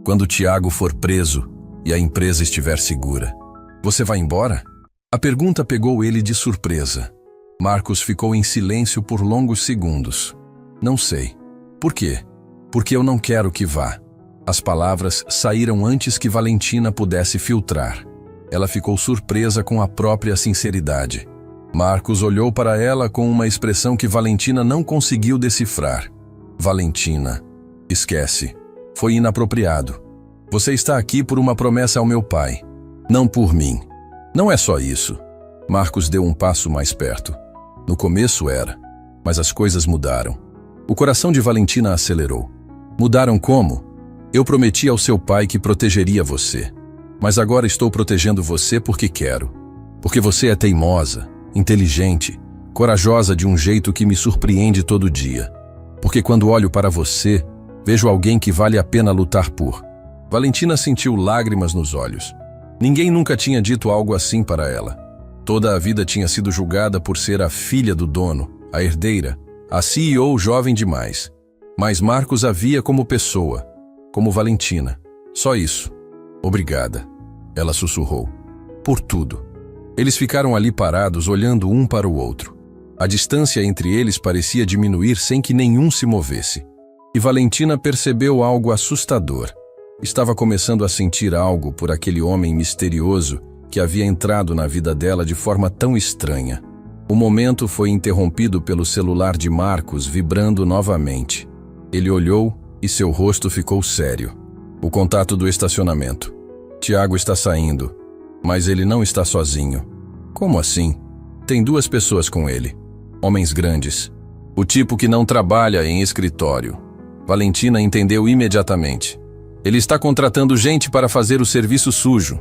quando Tiago for preso e a empresa estiver segura, você vai embora? A pergunta pegou ele de surpresa. Marcos ficou em silêncio por longos segundos. Não sei. Por quê? Porque eu não quero que vá. As palavras saíram antes que Valentina pudesse filtrar. Ela ficou surpresa com a própria sinceridade. Marcos olhou para ela com uma expressão que Valentina não conseguiu decifrar. Valentina, esquece. Foi inapropriado. Você está aqui por uma promessa ao meu pai. Não por mim. Não é só isso. Marcos deu um passo mais perto. No começo era, mas as coisas mudaram. O coração de Valentina acelerou. Mudaram como? Eu prometi ao seu pai que protegeria você. Mas agora estou protegendo você porque quero. Porque você é teimosa, inteligente, corajosa de um jeito que me surpreende todo dia. Porque quando olho para você, Vejo alguém que vale a pena lutar por. Valentina sentiu lágrimas nos olhos. Ninguém nunca tinha dito algo assim para ela. Toda a vida tinha sido julgada por ser a filha do dono, a herdeira, a CEO jovem demais. Mas Marcos a via como pessoa, como Valentina. Só isso. Obrigada, ela sussurrou. Por tudo. Eles ficaram ali parados, olhando um para o outro. A distância entre eles parecia diminuir sem que nenhum se movesse. E Valentina percebeu algo assustador. Estava começando a sentir algo por aquele homem misterioso que havia entrado na vida dela de forma tão estranha. O momento foi interrompido pelo celular de Marcos vibrando novamente. Ele olhou e seu rosto ficou sério. O contato do estacionamento. Tiago está saindo, mas ele não está sozinho. Como assim? Tem 2 pessoas com ele. Homens grandes. O tipo que não trabalha em escritório. Valentina entendeu imediatamente. Ele está contratando gente para fazer o serviço sujo.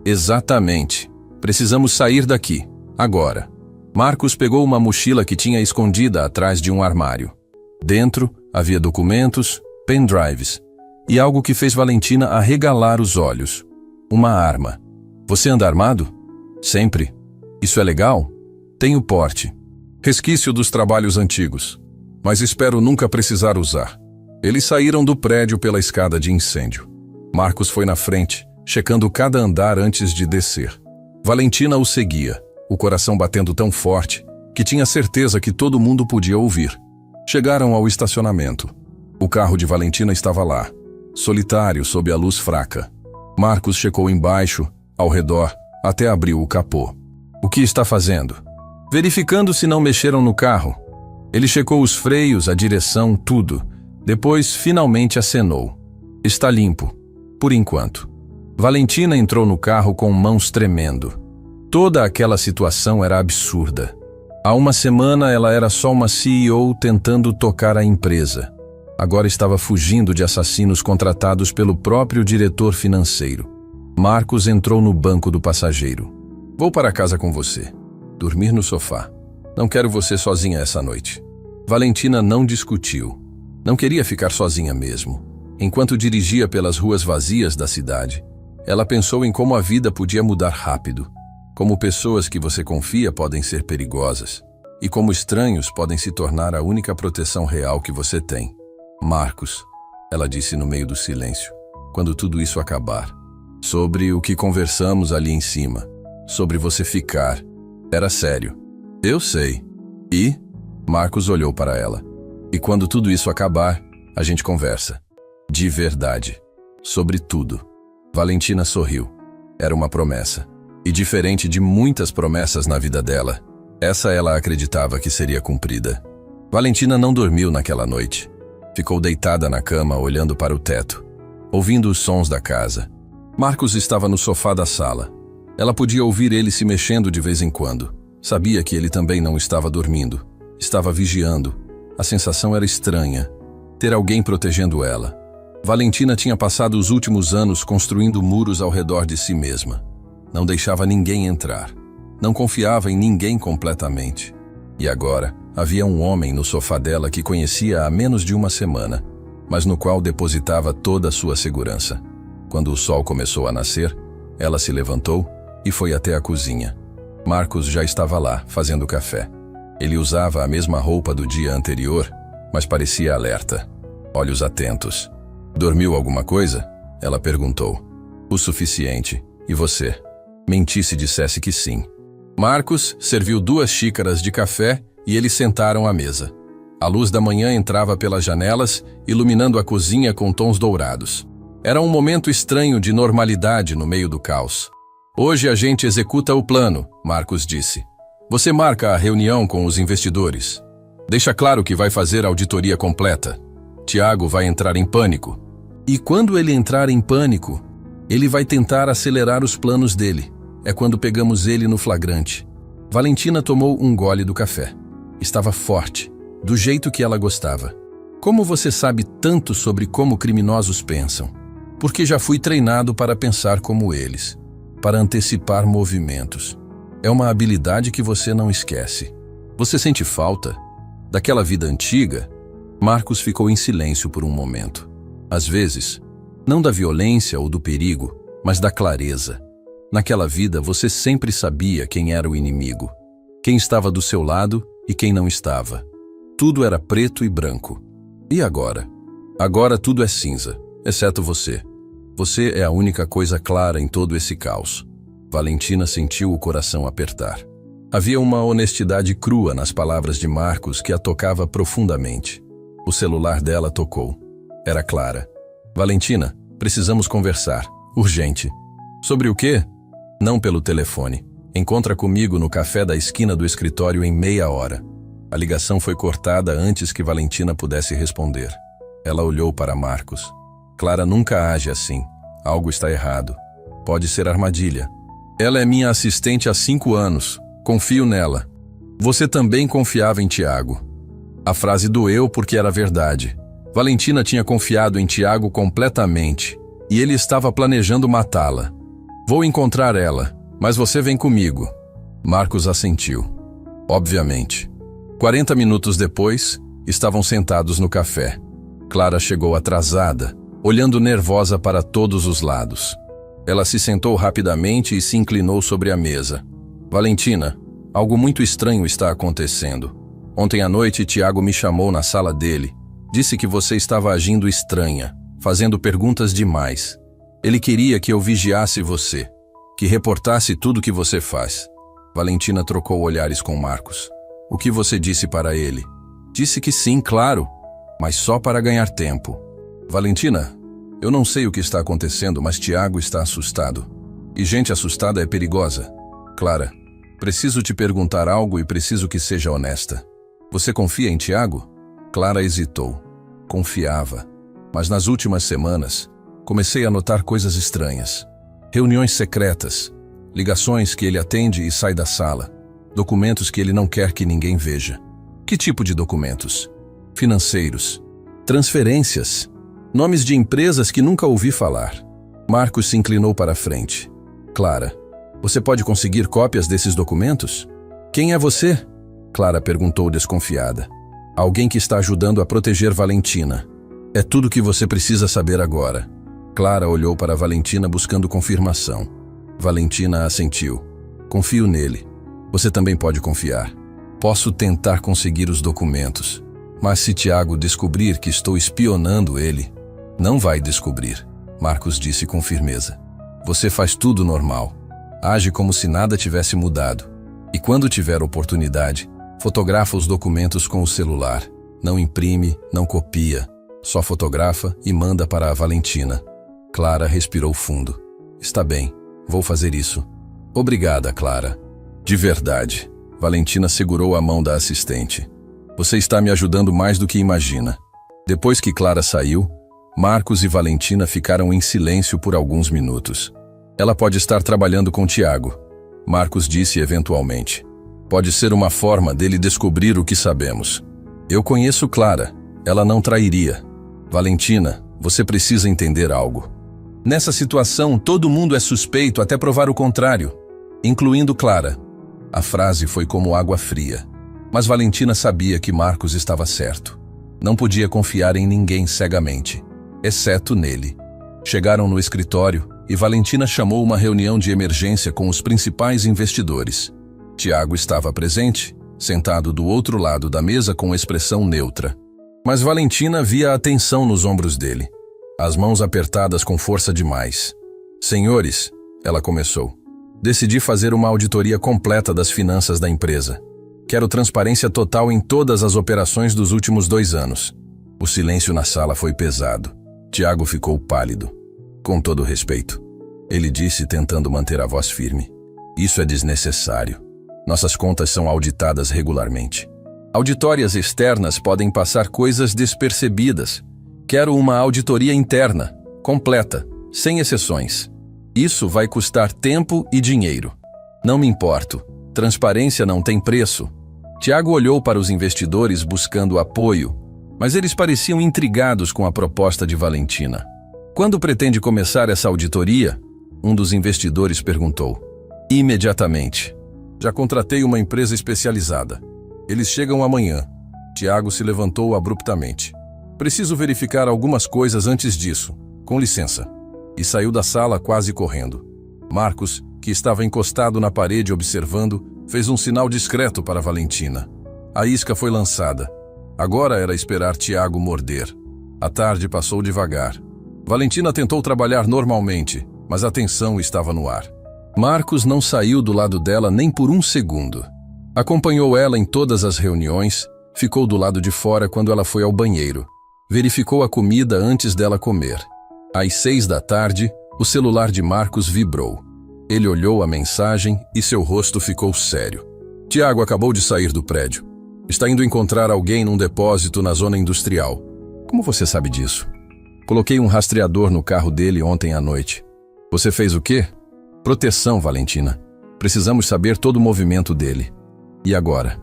Exatamente. Precisamos sair daqui. Agora. Marcos pegou uma mochila que tinha escondida atrás de um armário. Dentro havia documentos, pendrives e algo que fez Valentina arregalar os olhos. Uma arma. Você anda armado? Sempre. Isso é legal? Tenho porte. Resquício dos trabalhos antigos. Mas espero nunca precisar usar. Eles saíram do prédio pela escada de incêndio. Marcos foi na frente, checando cada andar antes de descer. Valentina o seguia, o coração batendo tão forte que tinha certeza que todo mundo podia ouvir. Chegaram ao estacionamento. O carro de Valentina estava lá, solitário sob a luz fraca. Marcos checou embaixo, ao redor, até abriu o capô. O que está fazendo? Verificando se não mexeram no carro. Ele checou os freios, a direção, tudo. Depois, finalmente acenou. Está limpo. Por enquanto. Valentina entrou no carro com mãos tremendo. Toda aquela situação era absurda. Há uma semana ela era só uma CEO tentando tocar a empresa. Agora estava fugindo de assassinos contratados pelo próprio diretor financeiro. Marcos entrou no banco do passageiro. Vou para casa com você. Dormir no sofá. Não quero você sozinha essa noite. Valentina não discutiu. Não queria ficar sozinha mesmo. Enquanto dirigia pelas ruas vazias da cidade, ela pensou em como a vida podia mudar rápido, como pessoas que você confia podem ser perigosas, e como estranhos podem se tornar a única proteção real que você tem. Marcos, ela disse no meio do silêncio, quando tudo isso acabar. Sobre o que conversamos ali em cima, sobre você ficar. Era sério. Eu sei. E? Marcos olhou para ela. E quando tudo isso acabar, a gente conversa. De verdade. Sobre tudo. Valentina sorriu. Era uma promessa. E diferente de muitas promessas na vida dela, essa ela acreditava que seria cumprida. Valentina não dormiu naquela noite. Ficou deitada na cama, olhando para o teto, ouvindo os sons da casa. Marcos estava no sofá da sala. Ela podia ouvir ele se mexendo de vez em quando. Sabia que ele também não estava dormindo. Estava vigiando. A sensação era estranha. Ter alguém protegendo ela. Valentina tinha passado os últimos anos construindo muros ao redor de si mesma. Não deixava ninguém entrar. Não confiava em ninguém completamente. E agora, havia um homem no sofá dela que conhecia há menos de uma semana, mas no qual depositava toda a sua segurança. Quando o sol começou a nascer, ela se levantou e foi até a cozinha. Marcos já estava lá, fazendo café. Ele usava a mesma roupa do dia anterior, mas parecia alerta. Olhos atentos. Dormiu alguma coisa? Ela perguntou. O suficiente. E você? Menti se dissesse que sim. Marcos serviu 2 xícaras de café e eles sentaram à mesa. A luz da manhã entrava pelas janelas, iluminando a cozinha com tons dourados. Era um momento estranho de normalidade no meio do caos. Hoje a gente executa o plano, Marcos disse. Você marca a reunião com os investidores. Deixa claro que vai fazer a auditoria completa. Tiago vai entrar em pânico. E quando ele entrar em pânico, ele vai tentar acelerar os planos dele. É quando pegamos ele no flagrante. Valentina tomou um gole do café. Estava forte, do jeito que ela gostava. Como você sabe tanto sobre como criminosos pensam? Porque já fui treinado para pensar como eles, para antecipar movimentos. É uma habilidade que você não esquece. Você sente falta daquela vida antiga? Marcos ficou em silêncio por um momento. Às vezes, não da violência ou do perigo, mas da clareza. Naquela vida, você sempre sabia quem era o inimigo, quem estava do seu lado e quem não estava. Tudo era preto e branco. E agora? Agora tudo é cinza, exceto você. Você é a única coisa clara em todo esse caos. Valentina sentiu o coração apertar. Havia uma honestidade crua nas palavras de Marcos que a tocava profundamente. O celular dela tocou. Era Clara. Valentina, precisamos conversar. Urgente. Sobre o quê? Não pelo telefone. Encontra comigo no café da esquina do escritório em meia hora. A ligação foi cortada antes que Valentina pudesse responder. Ela olhou para Marcos. Clara nunca age assim. Algo está errado. Pode ser armadilha. Ela é minha assistente há 5 anos. Confio nela. Você também confiava em Tiago. A frase doeu porque era verdade. Valentina tinha confiado em Tiago completamente. E ele estava planejando matá-la. Vou encontrar ela, mas você vem comigo. Marcos assentiu. Obviamente. 40 minutos depois, estavam sentados no café. Clara chegou atrasada, olhando nervosa para todos os lados. Ela se sentou rapidamente e se inclinou sobre a mesa. Valentina, algo muito estranho está acontecendo. Ontem à noite, Tiago me chamou na sala dele. Disse que você estava agindo estranha, fazendo perguntas demais. Ele queria que eu vigiasse você, que reportasse tudo que você faz. Valentina trocou olhares com Marcos. O que você disse para ele? Disse que sim, claro, mas só para ganhar tempo. Valentina, eu não sei o que está acontecendo, mas Tiago está assustado. E gente assustada é perigosa. Clara, preciso te perguntar algo e preciso que seja honesta. Você confia em Tiago? Clara hesitou. Confiava. Mas nas últimas semanas, comecei a notar coisas estranhas. Reuniões secretas, ligações que ele atende e sai da sala, documentos que ele não quer que ninguém veja. Que tipo de documentos? Financeiros, transferências, nomes de empresas que nunca ouvi falar. Marcos se inclinou para a frente. Clara, você pode conseguir cópias desses documentos? Quem é você? Clara perguntou desconfiada. Alguém que está ajudando a proteger Valentina. É tudo o que você precisa saber agora. Clara olhou para Valentina buscando confirmação. Valentina assentiu. Confio nele. Você também pode confiar. Posso tentar conseguir os documentos. Mas se Tiago descobrir que estou espionando ele, não vai descobrir, Marcos disse com firmeza. Você faz tudo normal. Age como se nada tivesse mudado. E quando tiver oportunidade, fotografa os documentos com o celular. Não imprime, não copia. Só fotografa e manda para a Valentina. Clara respirou fundo. Está bem, vou fazer isso. Obrigada, Clara. De verdade. Valentina segurou a mão da assistente. Você está me ajudando mais do que imagina. Depois que Clara saiu, Marcos e Valentina ficaram em silêncio por alguns minutos. Ela pode estar trabalhando com Tiago, Marcos disse eventualmente. Pode ser uma forma dele descobrir o que sabemos. Eu conheço Clara. Ela não trairia. Valentina, você precisa entender algo. Nessa situação, todo mundo é suspeito até provar o contrário, incluindo Clara. A frase foi como água fria. Mas Valentina sabia que Marcos estava certo. Não podia confiar em ninguém cegamente, exceto nele. Chegaram no escritório e Valentina chamou uma reunião de emergência com os principais investidores. Tiago estava presente, sentado do outro lado da mesa com expressão neutra. Mas Valentina via a tensão nos ombros dele, as mãos apertadas com força demais. Senhores, ela começou, decidi fazer uma auditoria completa das finanças da empresa. Quero transparência total em todas as operações dos últimos 2 anos. O silêncio na sala foi pesado. Tiago ficou pálido. Com todo respeito, ele disse tentando manter a voz firme. Isso é desnecessário. Nossas contas são auditadas regularmente. Auditórias externas podem passar coisas despercebidas. Quero uma auditoria interna, completa, sem exceções. Isso vai custar tempo e dinheiro. Não me importo. Transparência não tem preço. Tiago olhou para os investidores buscando apoio, mas eles pareciam intrigados com a proposta de Valentina. Quando pretende começar essa auditoria? Um dos investidores perguntou. Imediatamente. Já contratei uma empresa especializada. Eles chegam amanhã. Tiago se levantou abruptamente. Preciso verificar algumas coisas antes disso. Com licença. E saiu da sala quase correndo. Marcos, que estava encostado na parede observando, fez um sinal discreto para Valentina. A isca foi lançada. Agora era esperar Tiago morder. A tarde passou devagar. Valentina tentou trabalhar normalmente, mas a tensão estava no ar. Marcos não saiu do lado dela nem por um segundo. Acompanhou ela em todas as reuniões, ficou do lado de fora quando ela foi ao banheiro. Verificou a comida antes dela comer. Às 6 da tarde, o celular de Marcos vibrou. Ele olhou a mensagem e seu rosto ficou sério. Tiago acabou de sair do prédio. Está indo encontrar alguém num depósito na zona industrial. Como você sabe disso? Coloquei um rastreador no carro dele ontem à noite. Você fez o quê? Proteção, Valentina. Precisamos saber todo o movimento dele. E agora?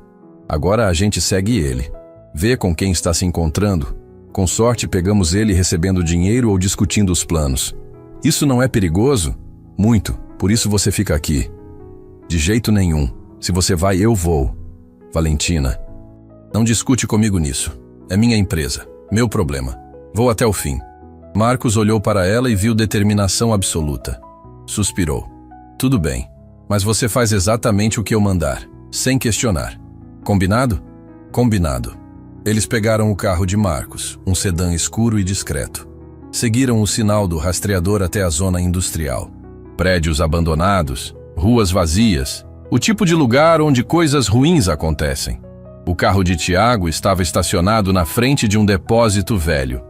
Agora a gente segue ele. Vê com quem está se encontrando. Com sorte pegamos ele recebendo dinheiro ou discutindo os planos. Isso não é perigoso? Muito. Por isso você fica aqui. De jeito nenhum. Se você vai, eu vou. Valentina, não discute comigo nisso. É minha empresa. Meu problema. Vou até o fim. Marcos olhou para ela e viu determinação absoluta. Suspirou. Tudo bem, mas você faz exatamente o que eu mandar, sem questionar. Combinado? Combinado. Eles pegaram o carro de Marcos, um sedã escuro e discreto. Seguiram o sinal do rastreador até a zona industrial. Prédios abandonados, ruas vazias, o tipo de lugar onde coisas ruins acontecem. O carro de Tiago estava estacionado na frente de um depósito velho.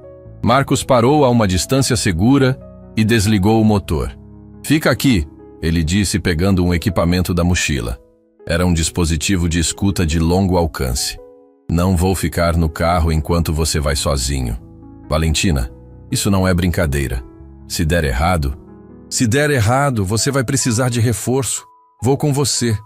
Marcos parou a uma distância segura e desligou o motor. Fica aqui, ele disse pegando um equipamento da mochila. Era um dispositivo de escuta de longo alcance. Não vou ficar no carro enquanto você vai sozinho. Valentina, isso não é brincadeira. Se der errado, você vai precisar de reforço. Vou com você.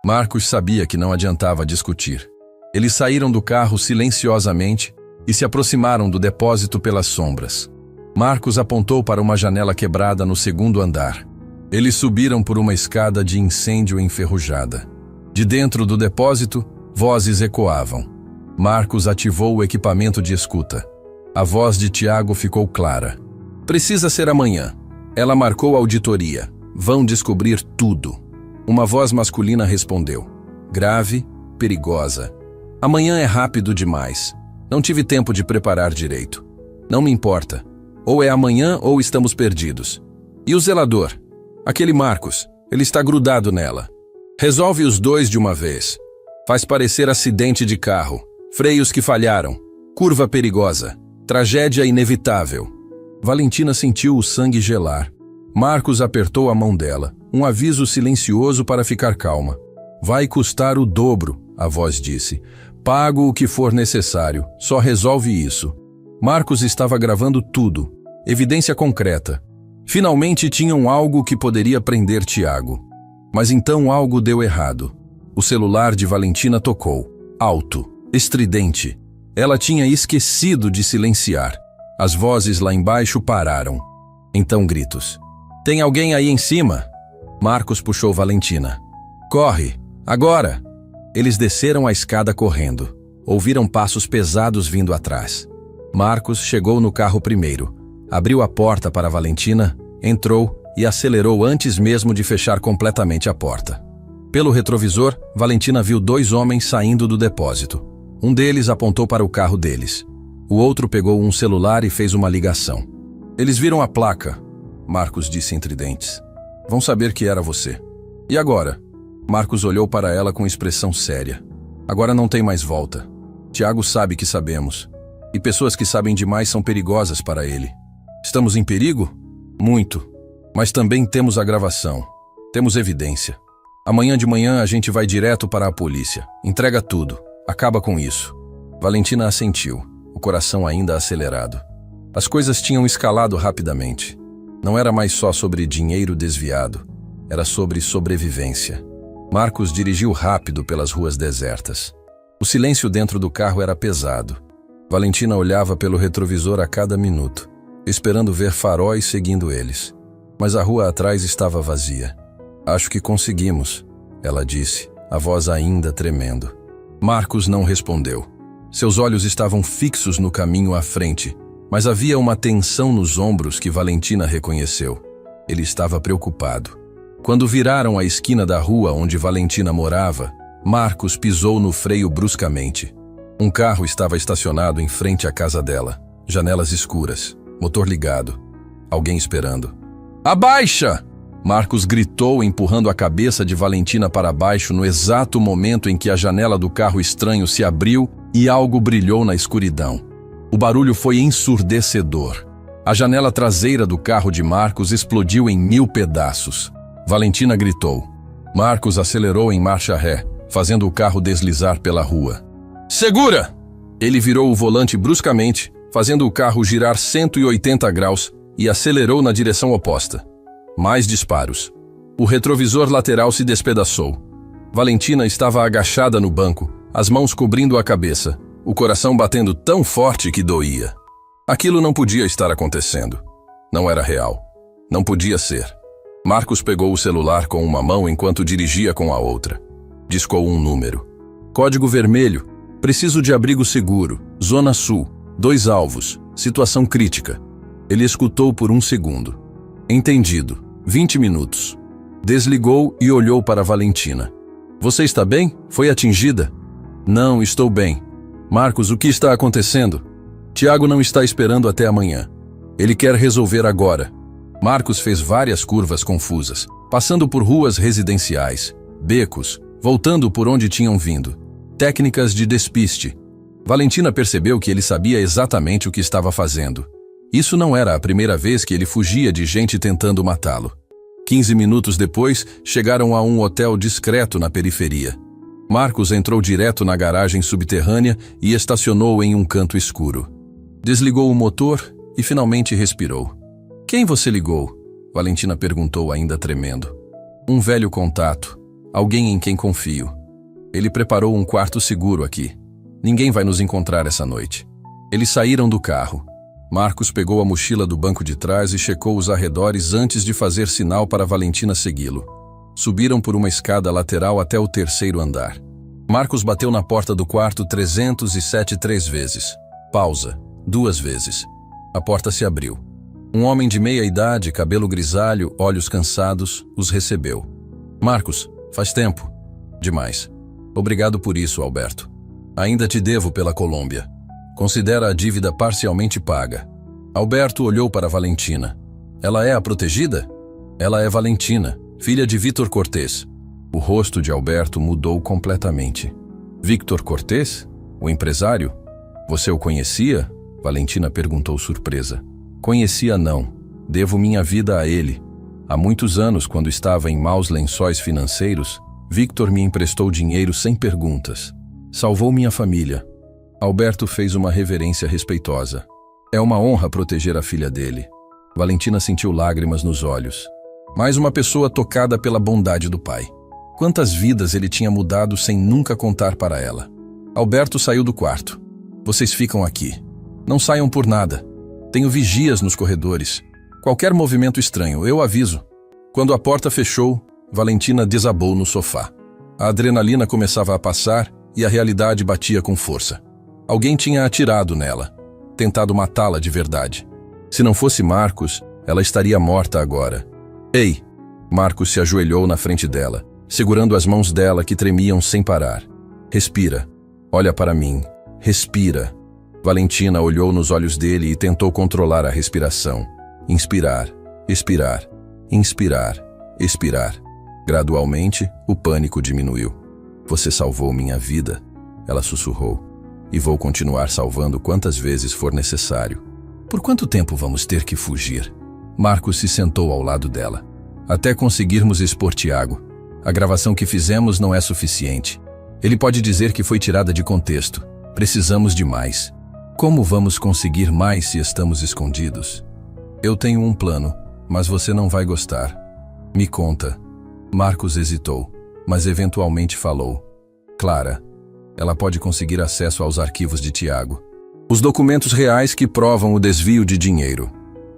Marcos sabia que não adiantava discutir. Eles saíram do carro silenciosamente e se aproximaram do depósito pelas sombras. Marcos apontou para uma janela quebrada no segundo andar. Eles subiram por uma escada de incêndio enferrujada. De dentro do depósito, vozes ecoavam. Marcos ativou o equipamento de escuta. A voz de Tiago ficou clara. Precisa ser amanhã. Ela marcou a auditoria. Vão descobrir tudo. Uma voz masculina respondeu. Grave, perigosa. Amanhã é rápido demais. Não tive tempo de preparar direito. Não me importa. Ou é amanhã ou estamos perdidos. E o zelador? Aquele Marcos. Ele está grudado nela. Resolve os dois de uma vez. Faz parecer acidente de carro. Freios que falharam. Curva perigosa. Tragédia inevitável. Valentina sentiu o sangue gelar. Marcos apertou a mão dela. Um aviso silencioso para ficar calma. Vai custar o dobro, a voz disse. Pago o que for necessário. Só resolve isso. Marcos estava gravando tudo. Evidência concreta. Finalmente tinham algo que poderia prender Tiago. Mas então algo deu errado. O celular de Valentina tocou. Alto. Estridente. Ela tinha esquecido de silenciar. As vozes lá embaixo pararam. Então gritos. Tem alguém aí em cima? Marcos puxou Valentina. Corre! Agora! Eles desceram a escada correndo. Ouviram passos pesados vindo atrás. Marcos chegou no carro primeiro. Abriu a porta para Valentina, entrou e acelerou antes mesmo de fechar completamente a porta. Pelo retrovisor, Valentina viu 2 homens saindo do depósito. Um deles apontou para o carro deles. O outro pegou um celular e fez uma ligação. Eles viram a placa, Marcos disse entre dentes. Vão saber que era você. E agora? Marcos olhou para ela com expressão séria. Agora não tem mais volta. Tiago sabe que sabemos. E pessoas que sabem demais são perigosas para ele. Estamos em perigo? Muito. Mas também temos a gravação. Temos evidência. Amanhã de manhã a gente vai direto para a polícia. Entrega tudo. Acaba com isso. Valentina assentiu, o coração ainda acelerado. As coisas tinham escalado rapidamente. Não era mais só sobre dinheiro desviado. Era sobre sobrevivência. Marcos dirigiu rápido pelas ruas desertas. O silêncio dentro do carro era pesado. Valentina olhava pelo retrovisor a cada minuto, esperando ver faróis seguindo eles. Mas a rua atrás estava vazia. Acho que conseguimos, ela disse, a voz ainda tremendo. Marcos não respondeu. Seus olhos estavam fixos no caminho à frente, mas havia uma tensão nos ombros que Valentina reconheceu. Ele estava preocupado. Quando viraram a esquina da rua onde Valentina morava, Marcos pisou no freio bruscamente. Um carro estava estacionado em frente à casa dela. Janelas escuras, motor ligado. Alguém esperando. "Abaixa!" Marcos gritou, empurrando a cabeça de Valentina para baixo no exato momento em que a janela do carro estranho se abriu e algo brilhou na escuridão. O barulho foi ensurdecedor. A janela traseira do carro de Marcos explodiu em 1000 pedaços. Valentina gritou. Marcos acelerou em marcha ré, fazendo o carro deslizar pela rua. "Segura!" Ele virou o volante bruscamente, fazendo o carro girar 180 graus e acelerou na direção oposta. Mais disparos. O retrovisor lateral se despedaçou. Valentina estava agachada no banco, as mãos cobrindo a cabeça, o coração batendo tão forte que doía. Aquilo não podia estar acontecendo. Não era real. Não podia ser. Marcos pegou o celular com uma mão enquanto dirigia com a outra. Discou um número. Código vermelho. Preciso de abrigo seguro. Zona Sul. 2 alvos. Situação crítica. Ele escutou por 1 segundo. Entendido. 20 minutos. Desligou e olhou para Valentina. "Você está bem? Foi atingida?" "Não, estou bem." "Marcos, o que está acontecendo?" "Tiago não está esperando até amanhã. Ele quer resolver agora." Marcos fez várias curvas confusas, passando por ruas residenciais, becos, voltando por onde tinham vindo. Técnicas de despiste. Valentina percebeu que ele sabia exatamente o que estava fazendo. Isso não era a primeira vez que ele fugia de gente tentando matá-lo. 15 minutos depois, chegaram a um hotel discreto na periferia. Marcos entrou direto na garagem subterrânea e estacionou em um canto escuro. Desligou o motor e finalmente respirou. "Quem você ligou?" Valentina perguntou, ainda tremendo. "Um velho contato. Alguém em quem confio. Ele preparou um quarto seguro aqui. Ninguém vai nos encontrar essa noite." Eles saíram do carro. Marcos pegou a mochila do banco de trás e checou os arredores antes de fazer sinal para Valentina segui-lo. Subiram por uma escada lateral até o 3º andar. Marcos bateu na porta do quarto 307 3 vezes. Pausa. 2 vezes. A porta se abriu. Um homem de meia idade, cabelo grisalho, olhos cansados, os recebeu. "Marcos, faz tempo." "Demais. Obrigado por isso, Alberto. Ainda te devo pela Colômbia. Considera a dívida parcialmente paga." Alberto olhou para Valentina. "Ela é a protegida?" "Ela é Valentina, filha de Vítor Cortés." O rosto de Alberto mudou completamente. "Vítor Cortés? O empresário? Você o conhecia?" Valentina perguntou surpresa. "Conhecia não. Devo minha vida a ele. Há muitos anos, quando estava em maus lençóis financeiros, Vítor me emprestou dinheiro sem perguntas. Salvou minha família." Alberto fez uma reverência respeitosa. "É uma honra proteger a filha dele." Valentina sentiu lágrimas nos olhos. Mais uma pessoa tocada pela bondade do pai. Quantas vidas ele tinha mudado sem nunca contar para ela. Alberto saiu do quarto. "Vocês ficam aqui. Não saiam por nada. Tenho vigias nos corredores. Qualquer movimento estranho, eu aviso." Quando a porta fechou, Valentina desabou no sofá. A adrenalina começava a passar e a realidade batia com força. Alguém tinha atirado nela, tentado matá-la de verdade. Se não fosse Marcos, ela estaria morta agora. "Ei!" Marcos se ajoelhou na frente dela, segurando as mãos dela que tremiam sem parar. "Respira. Olha para mim. Respira." Valentina olhou nos olhos dele e tentou controlar a respiração. Inspirar, expirar, inspirar, expirar. Gradualmente, o pânico diminuiu. "Você salvou minha vida", ela sussurrou. "E vou continuar salvando quantas vezes for necessário." "Por quanto tempo vamos ter que fugir?" Marcos se sentou ao lado dela. "Até conseguirmos expor Tiago. A gravação que fizemos não é suficiente. Ele pode dizer que foi tirada de contexto. Precisamos de mais." "Como vamos conseguir mais se estamos escondidos?" "Eu tenho um plano, mas você não vai gostar." "Me conta." Marcos hesitou, mas eventualmente falou. "Clara. Ela pode conseguir acesso aos arquivos de Tiago. Os documentos reais que provam o desvio de dinheiro.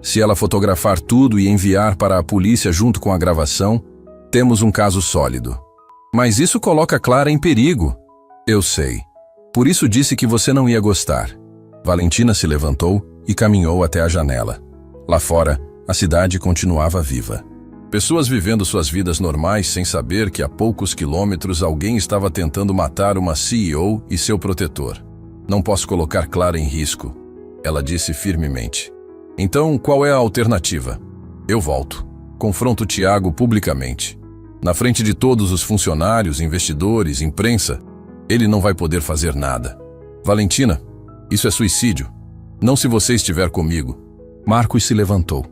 Se ela fotografar tudo e enviar para a polícia junto com a gravação, temos um caso sólido." "Mas isso coloca Clara em perigo." "Eu sei. Por isso disse que você não ia gostar. Valentina se levantou e caminhou até a janela. Lá fora, a cidade continuava viva. Pessoas vivendo suas vidas normais sem saber que a poucos quilômetros alguém estava tentando matar uma CEO e seu protetor. Não posso colocar Clara em risco, ela disse firmemente. Então, qual é a alternativa? Eu volto. Confronto Tiago publicamente. Na frente de todos os funcionários, investidores, imprensa, ele não vai poder fazer nada. Valentina, isso é suicídio. Não se você estiver comigo. Marcos se levantou.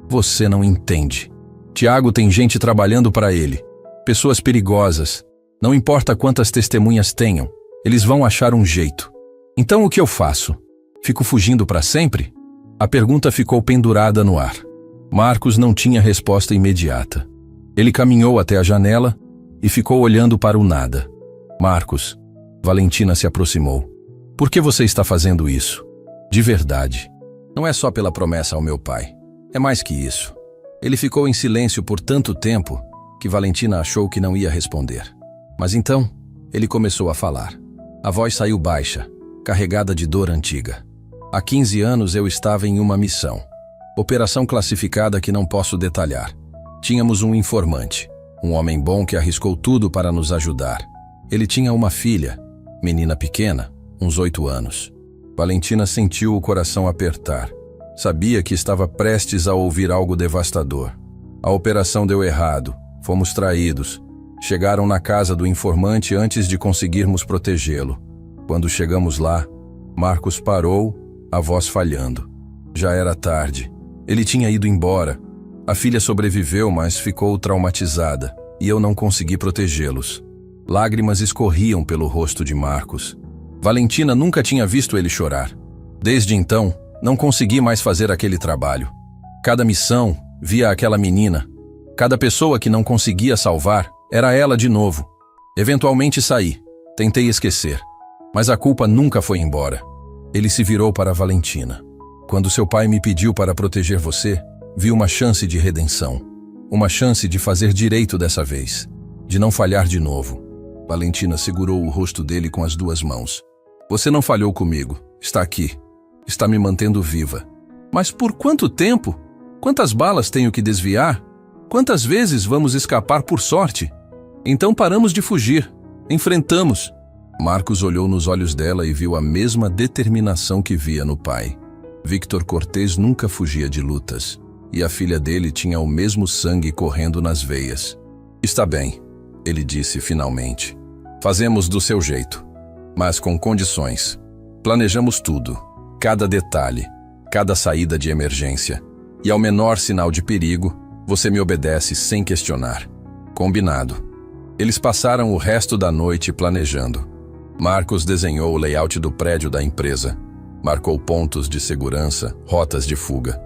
Você não entende. Tiago tem gente trabalhando para ele. Pessoas perigosas. Não importa quantas testemunhas tenham, eles vão achar um jeito. Então o que eu faço? Fico fugindo para sempre? A pergunta ficou pendurada no ar. Marcos não tinha resposta imediata. Ele caminhou até a janela e ficou olhando para o nada. Marcos, Valentina se aproximou. Por que você está fazendo isso? De verdade. Não é só pela promessa ao meu pai. É mais que isso. Ele ficou em silêncio por tanto tempo que Valentina achou que não ia responder. Mas então, ele começou a falar. A voz saiu baixa, carregada de dor antiga. Há 15 anos eu estava em uma missão. Operação classificada que não posso detalhar. Tínhamos um informante, um homem bom que arriscou tudo para nos ajudar. Ele tinha uma filha, menina pequena, uns 8 anos. Valentina sentiu o coração apertar. Sabia que estava prestes a ouvir algo devastador. A operação deu errado, fomos traídos. Chegaram na casa do informante antes de conseguirmos protegê-lo. Quando chegamos lá, Marcos parou, a voz falhando. Já era tarde. Ele tinha ido embora. A filha sobreviveu, mas ficou traumatizada, e eu não consegui protegê-los. Lágrimas escorriam pelo rosto de Marcos. Valentina nunca tinha visto ele chorar. Desde então, não consegui mais fazer aquele trabalho. Cada missão, via aquela menina. Cada pessoa que não conseguia salvar, era ela de novo. Eventualmente saí. Tentei esquecer. Mas a culpa nunca foi embora. Ele se virou para Valentina. Quando seu pai me pediu para proteger você, vi uma chance de redenção. Uma chance de fazer direito dessa vez. De não falhar de novo. Valentina segurou o rosto dele com as 2 mãos. Você não falhou comigo. Está aqui. Está me mantendo viva. Mas por quanto tempo? Quantas balas tenho que desviar? Quantas vezes vamos escapar por sorte? Então paramos de fugir. Enfrentamos. Marcos olhou nos olhos dela e viu a mesma determinação que via no pai. Victor Cortez nunca fugia de lutas. E a filha dele tinha o mesmo sangue correndo nas veias. Está bem, ele disse finalmente. Fazemos do seu jeito. Mas com condições. Planejamos tudo. Cada detalhe, cada saída de emergência. E ao menor sinal de perigo, você me obedece sem questionar. Combinado. Eles passaram o resto da noite planejando. Marcos desenhou o layout do prédio da empresa. Marcou pontos de segurança, rotas de fuga.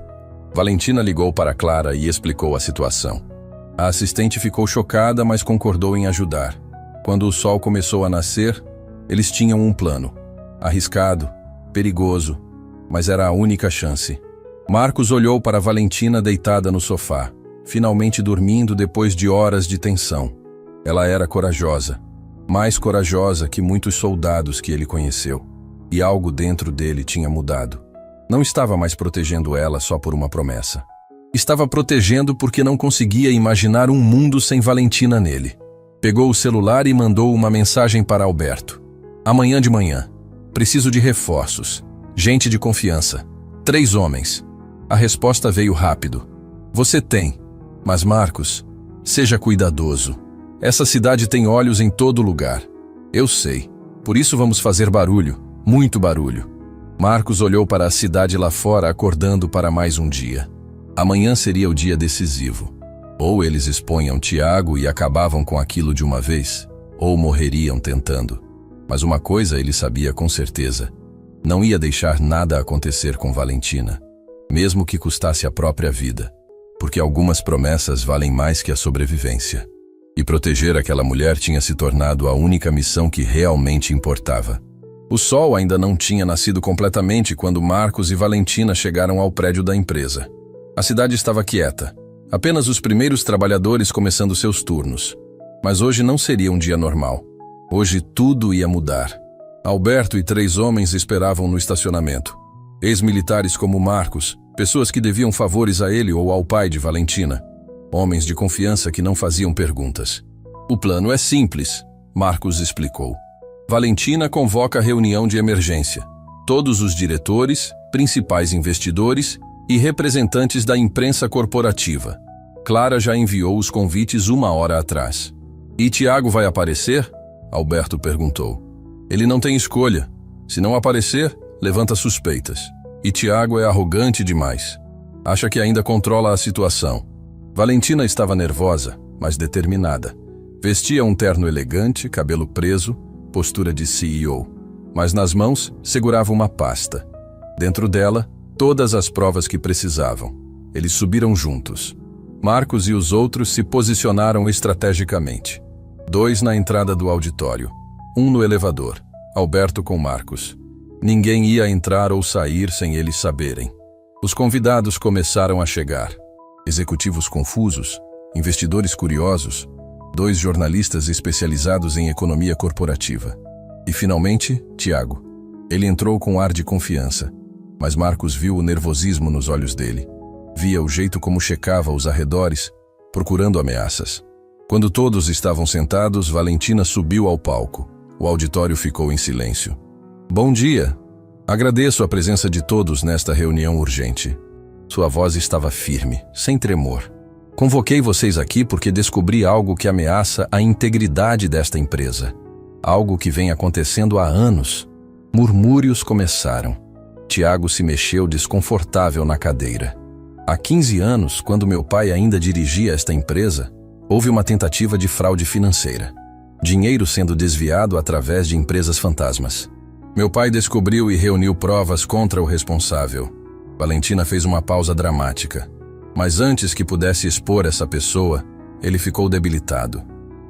Valentina ligou para Clara e explicou a situação. A assistente ficou chocada, mas concordou em ajudar. Quando o sol começou a nascer, eles tinham um plano. Arriscado, perigoso, mas era a única chance. Marcos olhou para Valentina deitada no sofá, finalmente dormindo depois de horas de tensão. Ela era corajosa, mais corajosa que muitos soldados que ele conheceu. E algo dentro dele tinha mudado. Não estava mais protegendo ela só por uma promessa. Estava protegendo porque não conseguia imaginar um mundo sem Valentina nele. Pegou o celular e mandou uma mensagem para Alberto. Amanhã de manhã. Preciso de reforços. Gente de confiança. 3 homens. A resposta veio rápido. Você tem. Mas Marcos, seja cuidadoso. Essa cidade tem olhos em todo lugar. Eu sei. Por isso vamos fazer barulho. Muito barulho. Marcos olhou para a cidade lá fora, acordando para mais um dia. Amanhã seria o dia decisivo. Ou eles expunham Tiago e acabavam com aquilo de uma vez, ou morreriam tentando. Mas uma coisa ele sabia com certeza. Não ia deixar nada acontecer com Valentina, mesmo que custasse a própria vida, porque algumas promessas valem mais que a sobrevivência. E proteger aquela mulher tinha se tornado a única missão que realmente importava. O sol ainda não tinha nascido completamente quando Marcos e Valentina chegaram ao prédio da empresa. A cidade estava quieta, apenas os primeiros trabalhadores começando seus turnos. Mas hoje não seria um dia normal. Hoje tudo ia mudar. Alberto e 3 homens esperavam no estacionamento. Ex-militares como Marcos, pessoas que deviam favores a ele ou ao pai de Valentina. Homens de confiança que não faziam perguntas. O plano é simples, Marcos explicou. Valentina convoca reunião de emergência. Todos os diretores, principais investidores e representantes da imprensa corporativa. Clara já enviou os convites 1 hora atrás. E Tiago vai aparecer? Alberto perguntou. Ele não tem escolha. Se não aparecer, levanta suspeitas. E Tiago é arrogante demais. Acha que ainda controla a situação. Valentina estava nervosa, mas determinada. Vestia um terno elegante, cabelo preso, postura de CEO. Mas nas mãos, segurava uma pasta. Dentro dela, todas as provas que precisavam. Eles subiram juntos. Marcos e os outros se posicionaram estrategicamente. 2 na entrada do auditório. 1 no elevador. Alberto com Marcos. Ninguém ia entrar ou sair sem eles saberem. Os convidados começaram a chegar. Executivos confusos, investidores curiosos, 2 jornalistas especializados em economia corporativa. E, finalmente, Tiago. Ele entrou com ar de confiança, mas Marcos viu o nervosismo nos olhos dele. Via o jeito como checava os arredores, procurando ameaças. Quando todos estavam sentados, Valentina subiu ao palco. O auditório ficou em silêncio. Bom dia. Agradeço a presença de todos nesta reunião urgente. Sua voz estava firme, sem tremor. Convoquei vocês aqui porque descobri algo que ameaça a integridade desta empresa. Algo que vem acontecendo há anos. Murmúrios começaram. Tiago se mexeu desconfortável na cadeira. Há 15 anos, quando meu pai ainda dirigia esta empresa, houve uma tentativa de fraude financeira. Dinheiro sendo desviado através de empresas fantasmas. Meu pai descobriu e reuniu provas contra o responsável. Valentina fez uma pausa dramática. Mas antes que pudesse expor essa pessoa, ele ficou debilitado.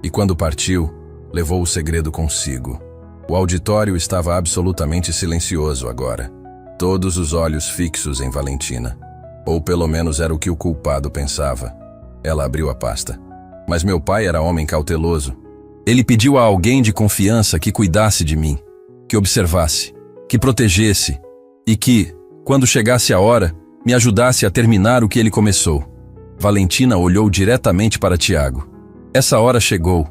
E quando partiu, levou o segredo consigo. O auditório estava absolutamente silencioso agora. Todos os olhos fixos em Valentina. Ou pelo menos era o que o culpado pensava. Ela abriu a pasta. Mas meu pai era homem cauteloso. Ele pediu a alguém de confiança que cuidasse de mim, que observasse, que protegesse e que, quando chegasse a hora, me ajudasse a terminar o que ele começou. Valentina olhou diretamente para Tiago. Essa hora chegou.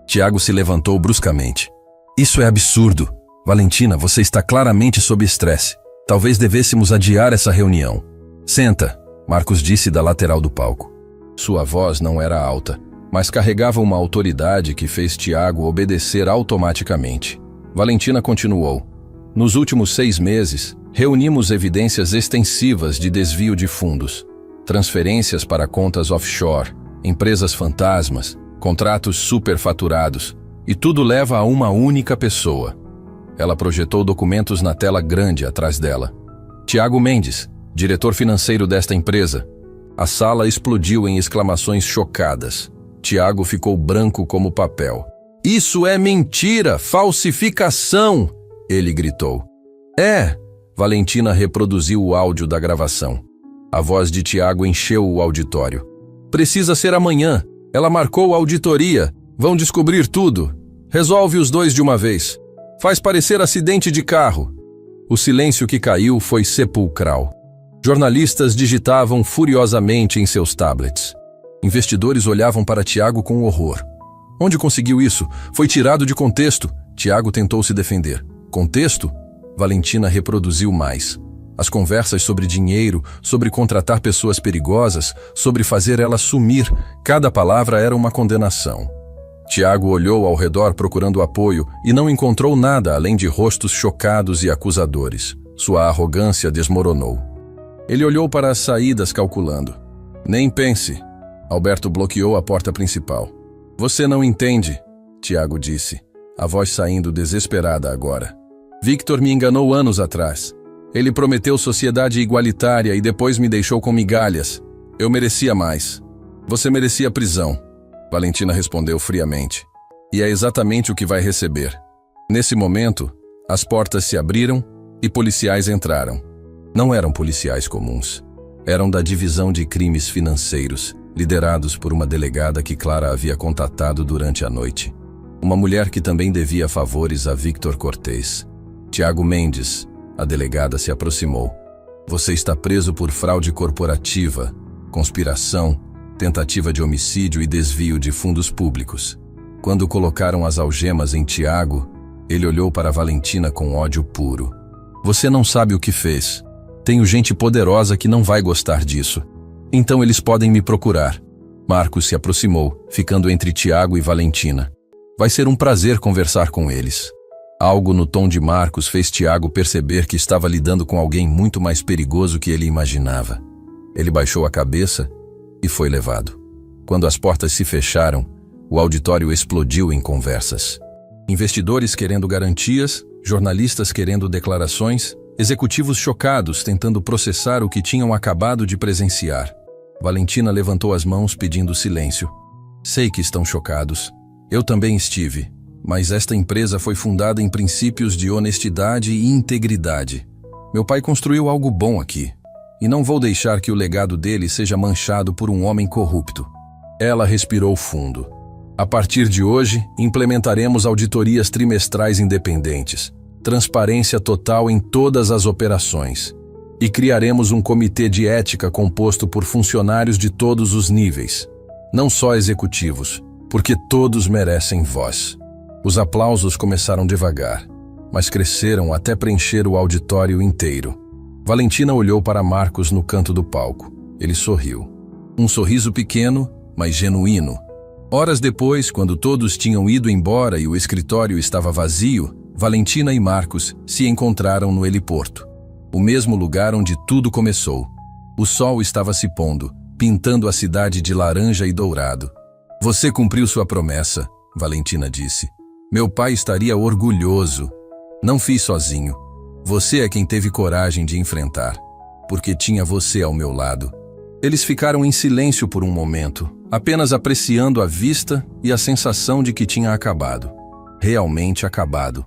Tiago se levantou bruscamente. Isso é absurdo. Valentina, você está claramente sob estresse. Talvez devêssemos adiar essa reunião. Senta, Marcos disse da lateral do palco. Sua voz não era alta, mas carregava uma autoridade que fez Tiago obedecer automaticamente. Valentina continuou. Nos últimos 6 meses, reunimos evidências extensivas de desvio de fundos, transferências para contas offshore, empresas fantasmas, contratos superfaturados, e tudo leva a uma única pessoa. Ela projetou documentos na tela grande atrás dela. Tiago Mendes, diretor financeiro desta empresa. A sala explodiu em exclamações chocadas. Tiago ficou branco como papel. Isso é mentira! Falsificação! Ele gritou. É! Valentina reproduziu o áudio da gravação. A voz de Tiago encheu o auditório. Precisa ser amanhã. Ela marcou a auditoria. Vão descobrir tudo. Resolve os 2 de uma vez. Faz parecer acidente de carro. O silêncio que caiu foi sepulcral. Jornalistas digitavam furiosamente em seus tablets. Investidores olhavam para Tiago com horror. Onde conseguiu isso? Foi tirado de contexto. Tiago tentou se defender. Contexto? Valentina reproduziu mais. As conversas sobre dinheiro, sobre contratar pessoas perigosas, sobre fazer ela sumir. Cada palavra era uma condenação. Tiago olhou ao redor procurando apoio e não encontrou nada além de rostos chocados e acusadores. Sua arrogância desmoronou. Ele olhou para as saídas calculando. Nem pense. Alberto bloqueou a porta principal. Você não entende, Tiago disse, a voz saindo desesperada agora. Victor me enganou anos atrás. Ele prometeu sociedade igualitária e depois me deixou com migalhas. Eu merecia mais. Você merecia prisão. Valentina respondeu friamente. E é exatamente o que vai receber. Nesse momento, as portas se abriram e policiais entraram. Não eram policiais comuns. Eram da divisão de crimes financeiros, liderados por uma delegada que Clara havia contatado durante a noite. Uma mulher que também devia favores a Victor Cortez. Tiago Mendes, a delegada se aproximou. Você está preso por fraude corporativa, conspiração, tentativa de homicídio e desvio de fundos públicos. Quando colocaram as algemas em Tiago, ele olhou para Valentina com ódio puro. Você não sabe o que fez. Tenho gente poderosa que não vai gostar disso. Então eles podem me procurar. Marcos se aproximou, ficando entre Tiago e Valentina. Vai ser um prazer conversar com eles. Algo no tom de Marcos fez Tiago perceber que estava lidando com alguém muito mais perigoso que ele imaginava. Ele baixou a cabeça e foi levado. Quando as portas se fecharam, o auditório explodiu em conversas. Investidores querendo garantias, jornalistas querendo declarações, executivos chocados tentando processar o que tinham acabado de presenciar. Valentina levantou as mãos pedindo silêncio. Sei que estão chocados. Eu também estive. Mas esta empresa foi fundada em princípios de honestidade e integridade. Meu pai construiu algo bom aqui. E não vou deixar que o legado dele seja manchado por um homem corrupto. Ela respirou fundo. A partir de hoje, implementaremos auditorias trimestrais independentes, transparência total em todas as operações. E criaremos um comitê de ética composto por funcionários de todos os níveis. Não só executivos, porque todos merecem voz. Os aplausos começaram devagar, mas cresceram até preencher o auditório inteiro. Valentina olhou para Marcos no canto do palco. Ele sorriu. Um sorriso pequeno, mas genuíno. Horas depois, quando todos tinham ido embora e o escritório estava vazio, Valentina e Marcos se encontraram no heliporto. O mesmo lugar onde tudo começou. O sol estava se pondo, pintando a cidade de laranja e dourado. Você cumpriu sua promessa, Valentina disse. Meu pai estaria orgulhoso. Não fiz sozinho. Você é quem teve coragem de enfrentar, porque tinha você ao meu lado. Eles ficaram em silêncio por um momento, apenas apreciando a vista e a sensação de que tinha acabado. Realmente acabado.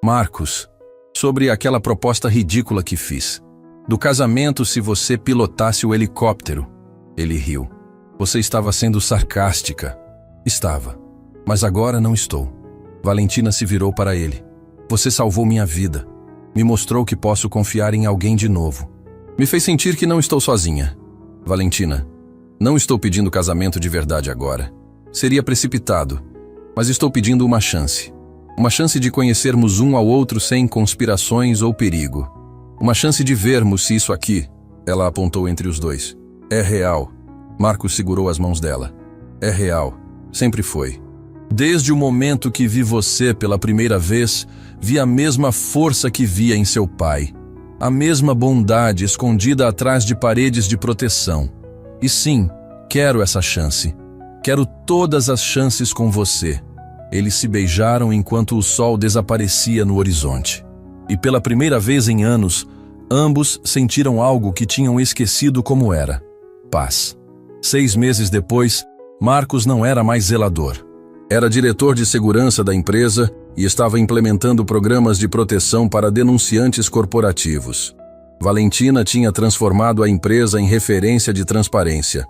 Marcos, sobre aquela proposta ridícula que fiz. Do casamento se você pilotasse o helicóptero. Ele riu. Você estava sendo sarcástica. Estava. Mas agora não estou. Valentina se virou para ele. Você salvou minha vida. Me mostrou que posso confiar em alguém de novo. Me fez sentir que não estou sozinha. Valentina, não estou pedindo casamento de verdade agora. Seria precipitado. Mas estou pedindo uma chance. Uma chance de conhecermos um ao outro sem conspirações ou perigo. Uma chance de vermos se isso aqui, ela apontou entre os dois, é real. Marcos segurou as mãos dela. É real. Sempre foi. Desde o momento que vi você pela primeira vez, vi a mesma força que via em seu pai. A mesma bondade escondida atrás de paredes de proteção. E sim, quero essa chance. Quero todas as chances com você. Eles se beijaram enquanto o sol desaparecia no horizonte. E pela primeira vez em anos, ambos sentiram algo que tinham esquecido como era: paz. 6 meses depois, Marcos não era mais zelador. Era diretor de segurança da empresa e estava implementando programas de proteção para denunciantes corporativos. Valentina tinha transformado a empresa em referência de transparência.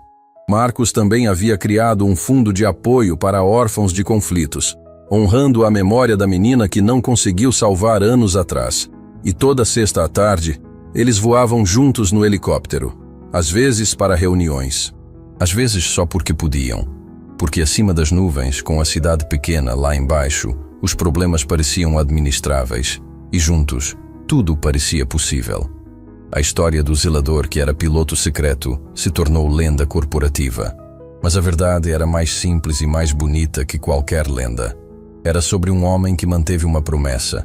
Marcos também havia criado um fundo de apoio para órfãos de conflitos, honrando a memória da menina que não conseguiu salvar anos atrás. E toda sexta à tarde, eles voavam juntos no helicóptero, às vezes para reuniões, às vezes só porque podiam. Porque acima das nuvens, com a cidade pequena lá embaixo, os problemas pareciam administráveis, e juntos, tudo parecia possível. A história do zelador que era piloto secreto se tornou lenda corporativa. Mas a verdade era mais simples e mais bonita que qualquer lenda. Era sobre um homem que manteve uma promessa,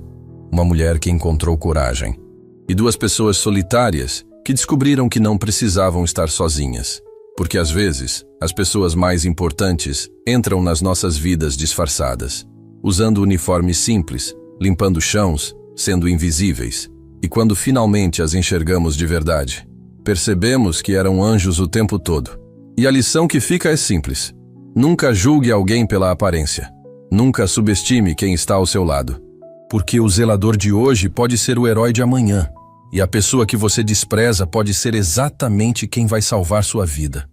uma mulher que encontrou coragem, e 2 pessoas solitárias que descobriram que não precisavam estar sozinhas. Porque às vezes, as pessoas mais importantes entram nas nossas vidas disfarçadas, usando uniformes simples, limpando chãos, sendo invisíveis. E quando finalmente as enxergamos de verdade, percebemos que eram anjos o tempo todo. E a lição que fica é simples. Nunca julgue alguém pela aparência. Nunca subestime quem está ao seu lado. Porque o zelador de hoje pode ser o herói de amanhã. E a pessoa que você despreza pode ser exatamente quem vai salvar sua vida.